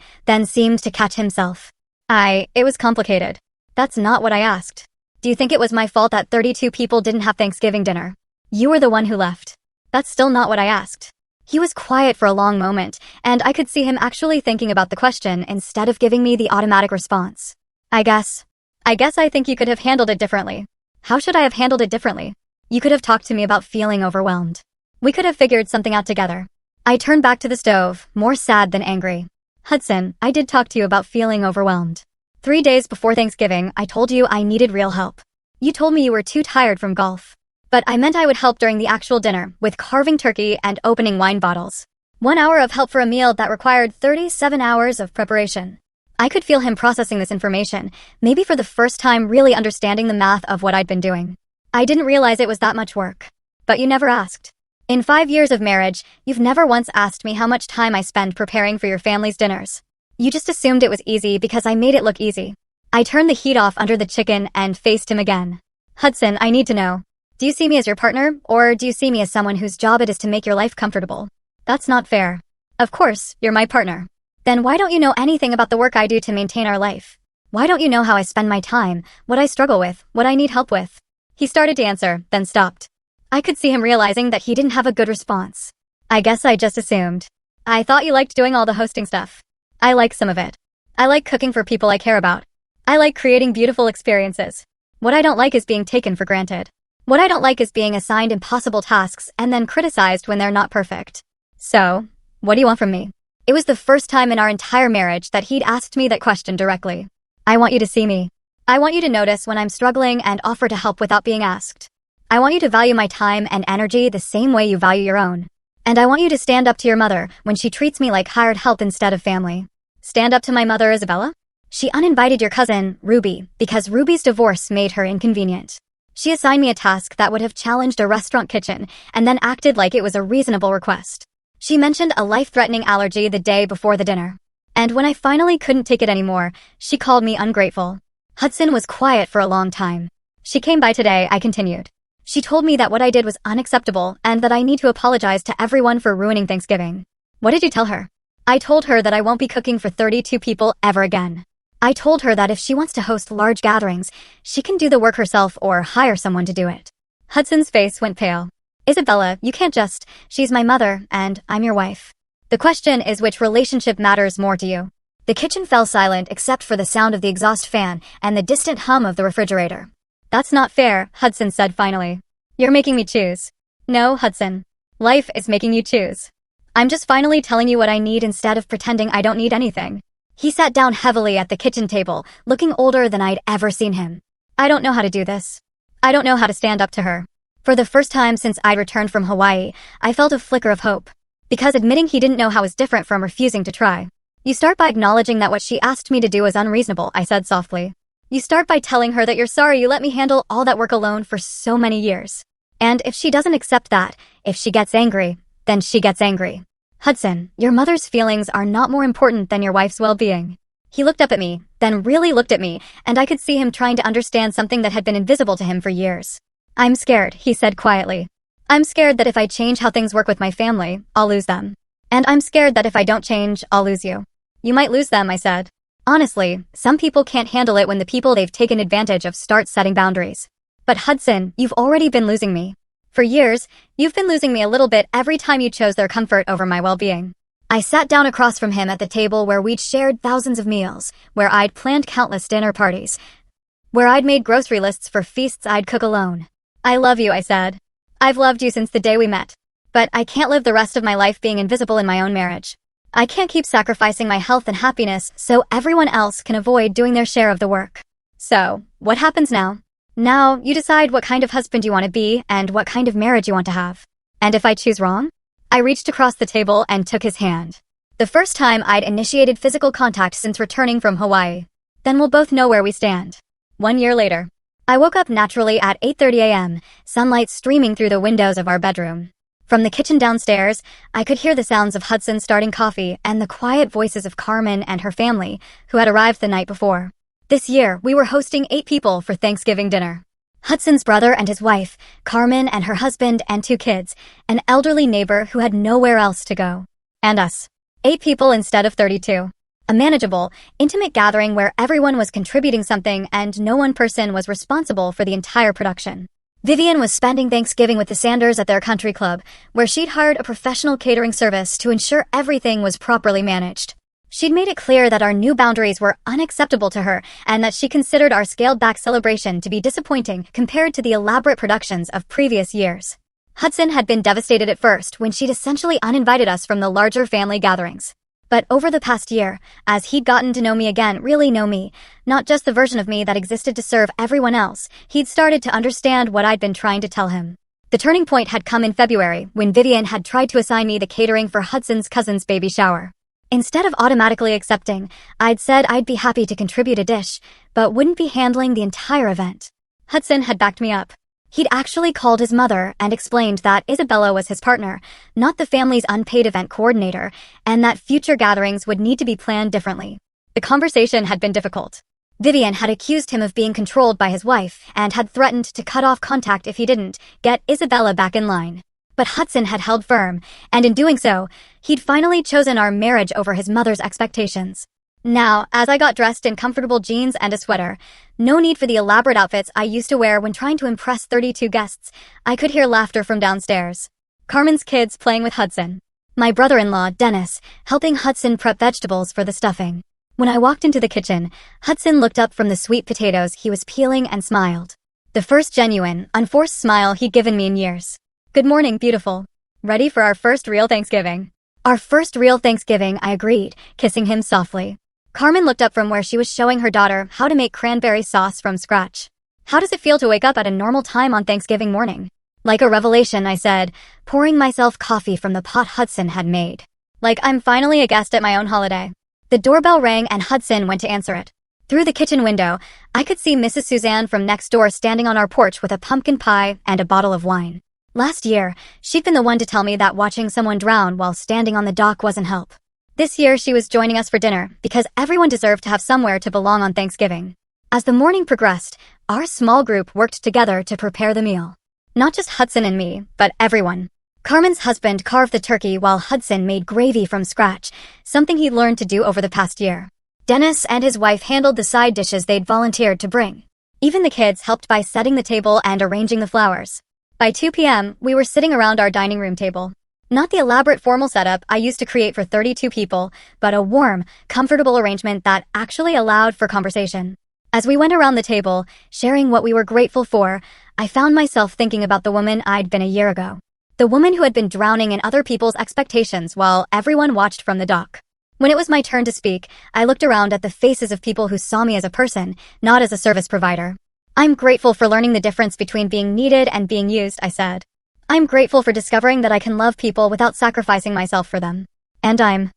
then seemed to catch himself. It was complicated. That's not what I asked. Do you think it was my fault that 32 people didn't have Thanksgiving dinner? You were the one who left. That's still not what I asked. He was quiet for a long moment, and I could see him actually thinking about the question instead of giving me the automatic response. I guess I think you could have handled it differently. How should I have handled it differently? You could have talked to me about feeling overwhelmed. We could have figured something out together. I turned back to the stove, more sad than angry. Hudson, I did talk to you about feeling overwhelmed. 3 days before Thanksgiving, I told you I needed real help. You told me you were too tired from golf. But I meant I would help during the actual dinner, with carving turkey and opening wine bottles. 1 hour of help for a meal that required 37 hours of preparation. I could feel him processing this information, maybe for the first time really understanding the math of what I'd been doing. I didn't realize it was that much work. But you never asked. In 5 years of marriage, you've never once asked me how much time I spend preparing for your family's dinners. You just assumed it was easy because I made it look easy. I turned the heat off under the chicken and faced him again. Hudson, I need to know. Do you see me as your partner, or do you see me as someone whose job it is to make your life comfortable? That's not fair. Of course, you're my partner. Then why don't you know anything about the work I do to maintain our life? Why don't you know how I spend my time, what I struggle with, what I need help with? He started to answer, then stopped. I could see him realizing that he didn't have a good response. I guess I just assumed. I thought you liked doing all the hosting stuff. I like some of it. I like cooking for people I care about. I like creating beautiful experiences. What I don't like is being taken for granted. What I don't like is being assigned impossible tasks and then criticized when they're not perfect. So, what do you want from me? It was the first time in our entire marriage that he'd asked me that question directly. I want you to see me. I want you to notice when I'm struggling and offer to help without being asked. I want you to value my time and energy the same way you value your own. And I want you to stand up to your mother when she treats me like hired help instead of family. Stand up to my mother, Isabella? She uninvited your cousin, Ruby, because Ruby's divorce made her inconvenient. She assigned me a task that would have challenged a restaurant kitchen and then acted like it was a reasonable request. She mentioned a life-threatening allergy the day before the dinner. And when I finally couldn't take it anymore, she called me ungrateful. Hudson was quiet for a long time. She came by today, I continued. She told me that what I did was unacceptable and that I need to apologize to everyone for ruining Thanksgiving. What did you tell her? I told her that I won't be cooking for 32 people ever again. I told her that if she wants to host large gatherings, she can do the work herself or hire someone to do it. Hudson's face went pale. Isabella, you can't just, she's my mother and I'm your wife. The question is which relationship matters more to you. The kitchen fell silent except for the sound of the exhaust fan and the distant hum of the refrigerator. That's not fair, Hudson said finally. You're making me choose. No, Hudson. Life is making you choose. I'm just finally telling you what I need instead of pretending I don't need anything. He sat down heavily at the kitchen table, looking older than I'd ever seen him. I don't know how to do this. I don't know how to stand up to her. For the first time since I'd returned from Hawaii, I felt a flicker of hope. Because admitting he didn't know how was different from refusing to try. You start by acknowledging that what she asked me to do was unreasonable, I said softly. You start by telling her that you're sorry you let me handle all that work alone for so many years. And if she doesn't accept that, if she gets angry, then she gets angry. Hudson, your mother's feelings are not more important than your wife's well-being. He looked up at me, then really looked at me, and I could see him trying to understand something that had been invisible to him for years. I'm scared, he said quietly. I'm scared that if I change how things work with my family, I'll lose them. And I'm scared that if I don't change, I'll lose you. You might lose them, I said. Honestly, some people can't handle it when the people they've taken advantage of start setting boundaries. But Hudson, you've already been losing me. For years, you've been losing me a little bit every time you chose their comfort over my well-being. I sat down across from him at the table where we'd shared thousands of meals, where I'd planned countless dinner parties, where I'd made grocery lists for feasts I'd cook alone. I love you, I said. I've loved you since the day we met. But I can't live the rest of my life being invisible in my own marriage. I can't keep sacrificing my health and happiness so everyone else can avoid doing their share of the work. So, what happens now? Now, you decide what kind of husband you want to be and what kind of marriage you want to have. And if I choose wrong? I reached across the table and took his hand. The first time I'd initiated physical contact since returning from Hawaii. Then we'll both know where we stand. 1 year later. I woke up naturally at 8:30 a.m., sunlight streaming through the windows of our bedroom. From the kitchen downstairs, I could hear the sounds of Hudson starting coffee and the quiet voices of Carmen and her family, who had arrived the night before. This year, we were hosting 8 people for Thanksgiving dinner. Hudson's brother and his wife, Carmen and her husband and 2 kids, an elderly neighbor who had nowhere else to go. And us. 8 people instead of 32. A manageable, intimate gathering where everyone was contributing something and no one person was responsible for the entire production. Vivian was spending Thanksgiving with the Sanders at their country club, where she'd hired a professional catering service to ensure everything was properly managed. She'd made it clear that our new boundaries were unacceptable to her and that she considered our scaled-back celebration to be disappointing compared to the elaborate productions of previous years. Hudson had been devastated at first when she'd essentially uninvited us from the larger family gatherings. But over the past year, as he'd gotten to know me again, really know me, not just the version of me that existed to serve everyone else, he'd started to understand what I'd been trying to tell him. The turning point had come in February when Vivian had tried to assign me the catering for Hudson's cousin's baby shower. Instead of automatically accepting, I'd said I'd be happy to contribute a dish, but wouldn't be handling the entire event. Hudson had backed me up. He'd actually called his mother and explained that Isabella was his partner, not the family's unpaid event coordinator, and that future gatherings would need to be planned differently. The conversation had been difficult. Vivian had accused him of being controlled by his wife and had threatened to cut off contact if he didn't get Isabella back in line. But Hudson had held firm, and in doing so, he'd finally chosen our marriage over his mother's expectations. Now, as I got dressed in comfortable jeans and a sweater, no need for the elaborate outfits I used to wear when trying to impress 32 guests, I could hear laughter from downstairs. Carmen's kids playing with Hudson. My brother-in-law, Dennis, helping Hudson prep vegetables for the stuffing. When I walked into the kitchen, Hudson looked up from the sweet potatoes he was peeling and smiled. The first genuine, unforced smile he'd given me in years. Good morning, beautiful. Ready for our first real Thanksgiving? Our first real Thanksgiving, I agreed, kissing him softly. Carmen looked up from where she was showing her daughter how to make cranberry sauce from scratch. How does it feel to wake up at a normal time on Thanksgiving morning? Like a revelation, I said, pouring myself coffee from the pot Hudson had made. Like I'm finally a guest at my own holiday. The doorbell rang and Hudson went to answer it. Through the kitchen window, I could see Mrs. Suzanne from next door standing on our porch with a pumpkin pie and a bottle of wine. Last year, she'd been the one to tell me that watching someone drown while standing on the dock wasn't help. This year, she was joining us for dinner because everyone deserved to have somewhere to belong on Thanksgiving. As the morning progressed, our small group worked together to prepare the meal. Not just Hudson and me, but everyone. Carmen's husband carved the turkey while Hudson made gravy from scratch, something he'd learned to do over the past year. Dennis and his wife handled the side dishes they'd volunteered to bring. Even the kids helped by setting the table and arranging the flowers. By 2 p.m., we were sitting around our dining room table. Not the elaborate formal setup I used to create for 32 people, but a warm, comfortable arrangement that actually allowed for conversation. As we went around the table, sharing what we were grateful for, I found myself thinking about the woman I'd been a year ago. The woman who had been drowning in other people's expectations while everyone watched from the dock. When it was my turn to speak, I looked around at the faces of people who saw me as a person, not as a service provider. I'm grateful for learning the difference between being needed and being used, I said. I'm grateful for discovering that I can love people without sacrificing myself for them. And I'm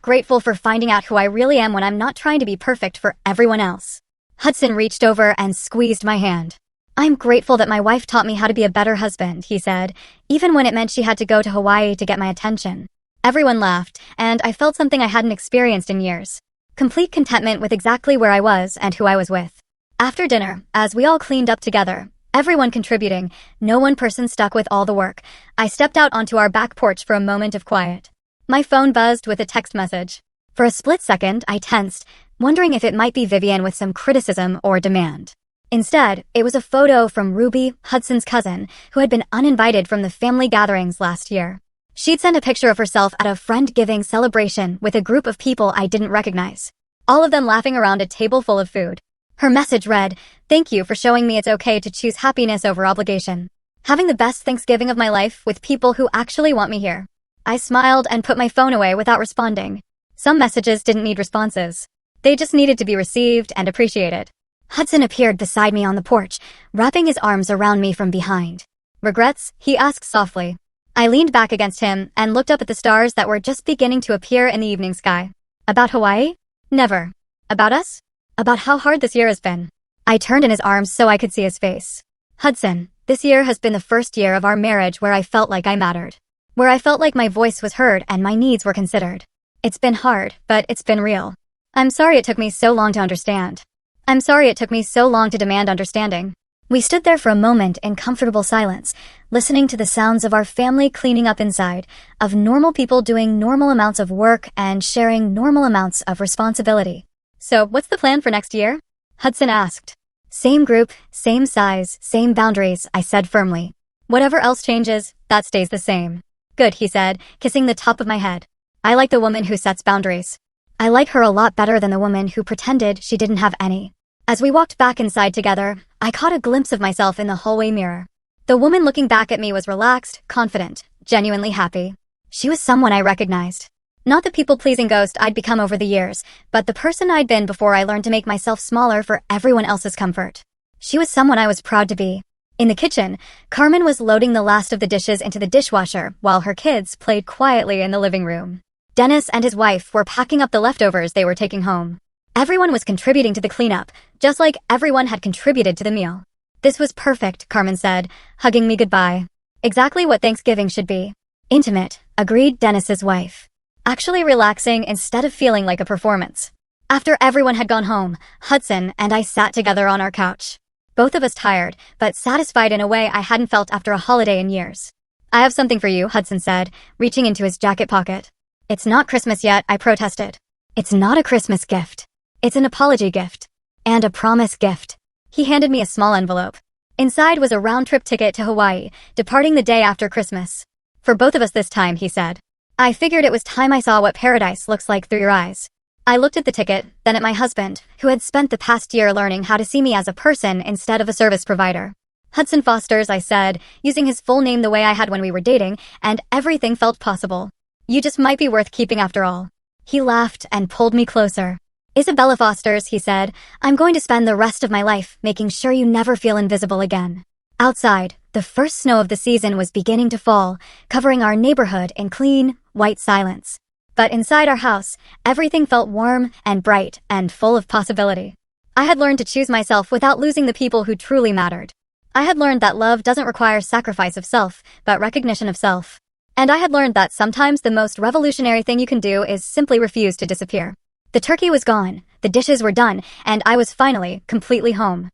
grateful for finding out who I really am when I'm not trying to be perfect for everyone else. Hudson reached over and squeezed my hand. I'm grateful that my wife taught me how to be a better husband, he said, even when it meant she had to go to Hawaii to get my attention. Everyone laughed, and I felt something I hadn't experienced in years. Complete contentment with exactly where I was and who I was with. After dinner, as we all cleaned up together, everyone contributing, no one person stuck with all the work, I stepped out onto our back porch for a moment of quiet. My phone buzzed with a text message. For a split second, I tensed, wondering if it might be Vivian with some criticism or demand. Instead, it was a photo from Ruby, Hudson's cousin, who had been uninvited from the family gatherings last year. She'd sent a picture of herself at a friend-giving celebration with a group of people I didn't recognize, all of them laughing around a table full of food. Her message read, "Thank you for showing me it's okay to choose happiness over obligation. Having the best Thanksgiving of my life with people who actually want me here." I smiled and put my phone away without responding. Some messages didn't need responses. They just needed to be received and appreciated. Hudson appeared beside me on the porch, wrapping his arms around me from behind. "Regrets?" he asked softly. I leaned back against him and looked up at the stars that were just beginning to appear in the evening sky. "About Hawaii? Never. About us? About how hard this year has been." I turned in his arms so I could see his face. "Hudson, this year has been the first year of our marriage where I felt like I mattered. Where I felt like my voice was heard and my needs were considered. It's been hard, but it's been real. I'm sorry it took me so long to understand. I'm sorry it took me so long to demand understanding." We stood there for a moment in comfortable silence, listening to the sounds of our family cleaning up inside, of normal people doing normal amounts of work and sharing normal amounts of responsibility. "So, what's the plan for next year?" Hudson asked. "Same group, same size, same boundaries," I said firmly. "Whatever else changes, that stays the same." "Good," he said, kissing the top of my head. "I like the woman who sets boundaries. I like her a lot better than the woman who pretended she didn't have any." As we walked back inside together, I caught a glimpse of myself in the hallway mirror. The woman looking back at me was relaxed, confident, genuinely happy. She was someone I recognized. Not the people-pleasing ghost I'd become over the years, but the person I'd been before I learned to make myself smaller for everyone else's comfort. She was someone I was proud to be. In the kitchen, Carmen was loading the last of the dishes into the dishwasher while her kids played quietly in the living room. Dennis and his wife were packing up the leftovers they were taking home. Everyone was contributing to the cleanup, just like everyone had contributed to the meal. "This was perfect," Carmen said, hugging me goodbye. "Exactly what Thanksgiving should be. Intimate," agreed Dennis's wife. "Actually relaxing instead of feeling like a performance." After everyone had gone home, Hudson and I sat together on our couch. Both of us tired, but satisfied in a way I hadn't felt after a holiday in years. "I have something for you," Hudson said, reaching into his jacket pocket. "It's not Christmas yet," I protested. "It's not a Christmas gift. It's an apology gift. And a promise gift." He handed me a small envelope. Inside was a round-trip ticket to Hawaii, departing the day after Christmas. "For both of us this time," he said. I figured it was time I saw what paradise looks like through your eyes. I looked at the ticket, then at my husband, who had spent the past year learning how to see me as a person instead of a service provider. "Hudson Foster's," I said, using his full name the way I had when we were dating, and everything felt possible. "You just might be worth keeping after all." He laughed and pulled me closer. "Isabella Foster's," he said, "I'm going to spend the rest of my life making sure you never feel invisible again." Outside, the first snow of the season was beginning to fall, covering our neighborhood in clean, white silence. But inside our house, everything felt warm and bright and full of possibility. I had learned to choose myself without losing the people who truly mattered. I had learned that love doesn't require sacrifice of self, but recognition of self. And I had learned that sometimes the most revolutionary thing you can do is simply refuse to disappear. The turkey was gone, the dishes were done, and I was finally completely home.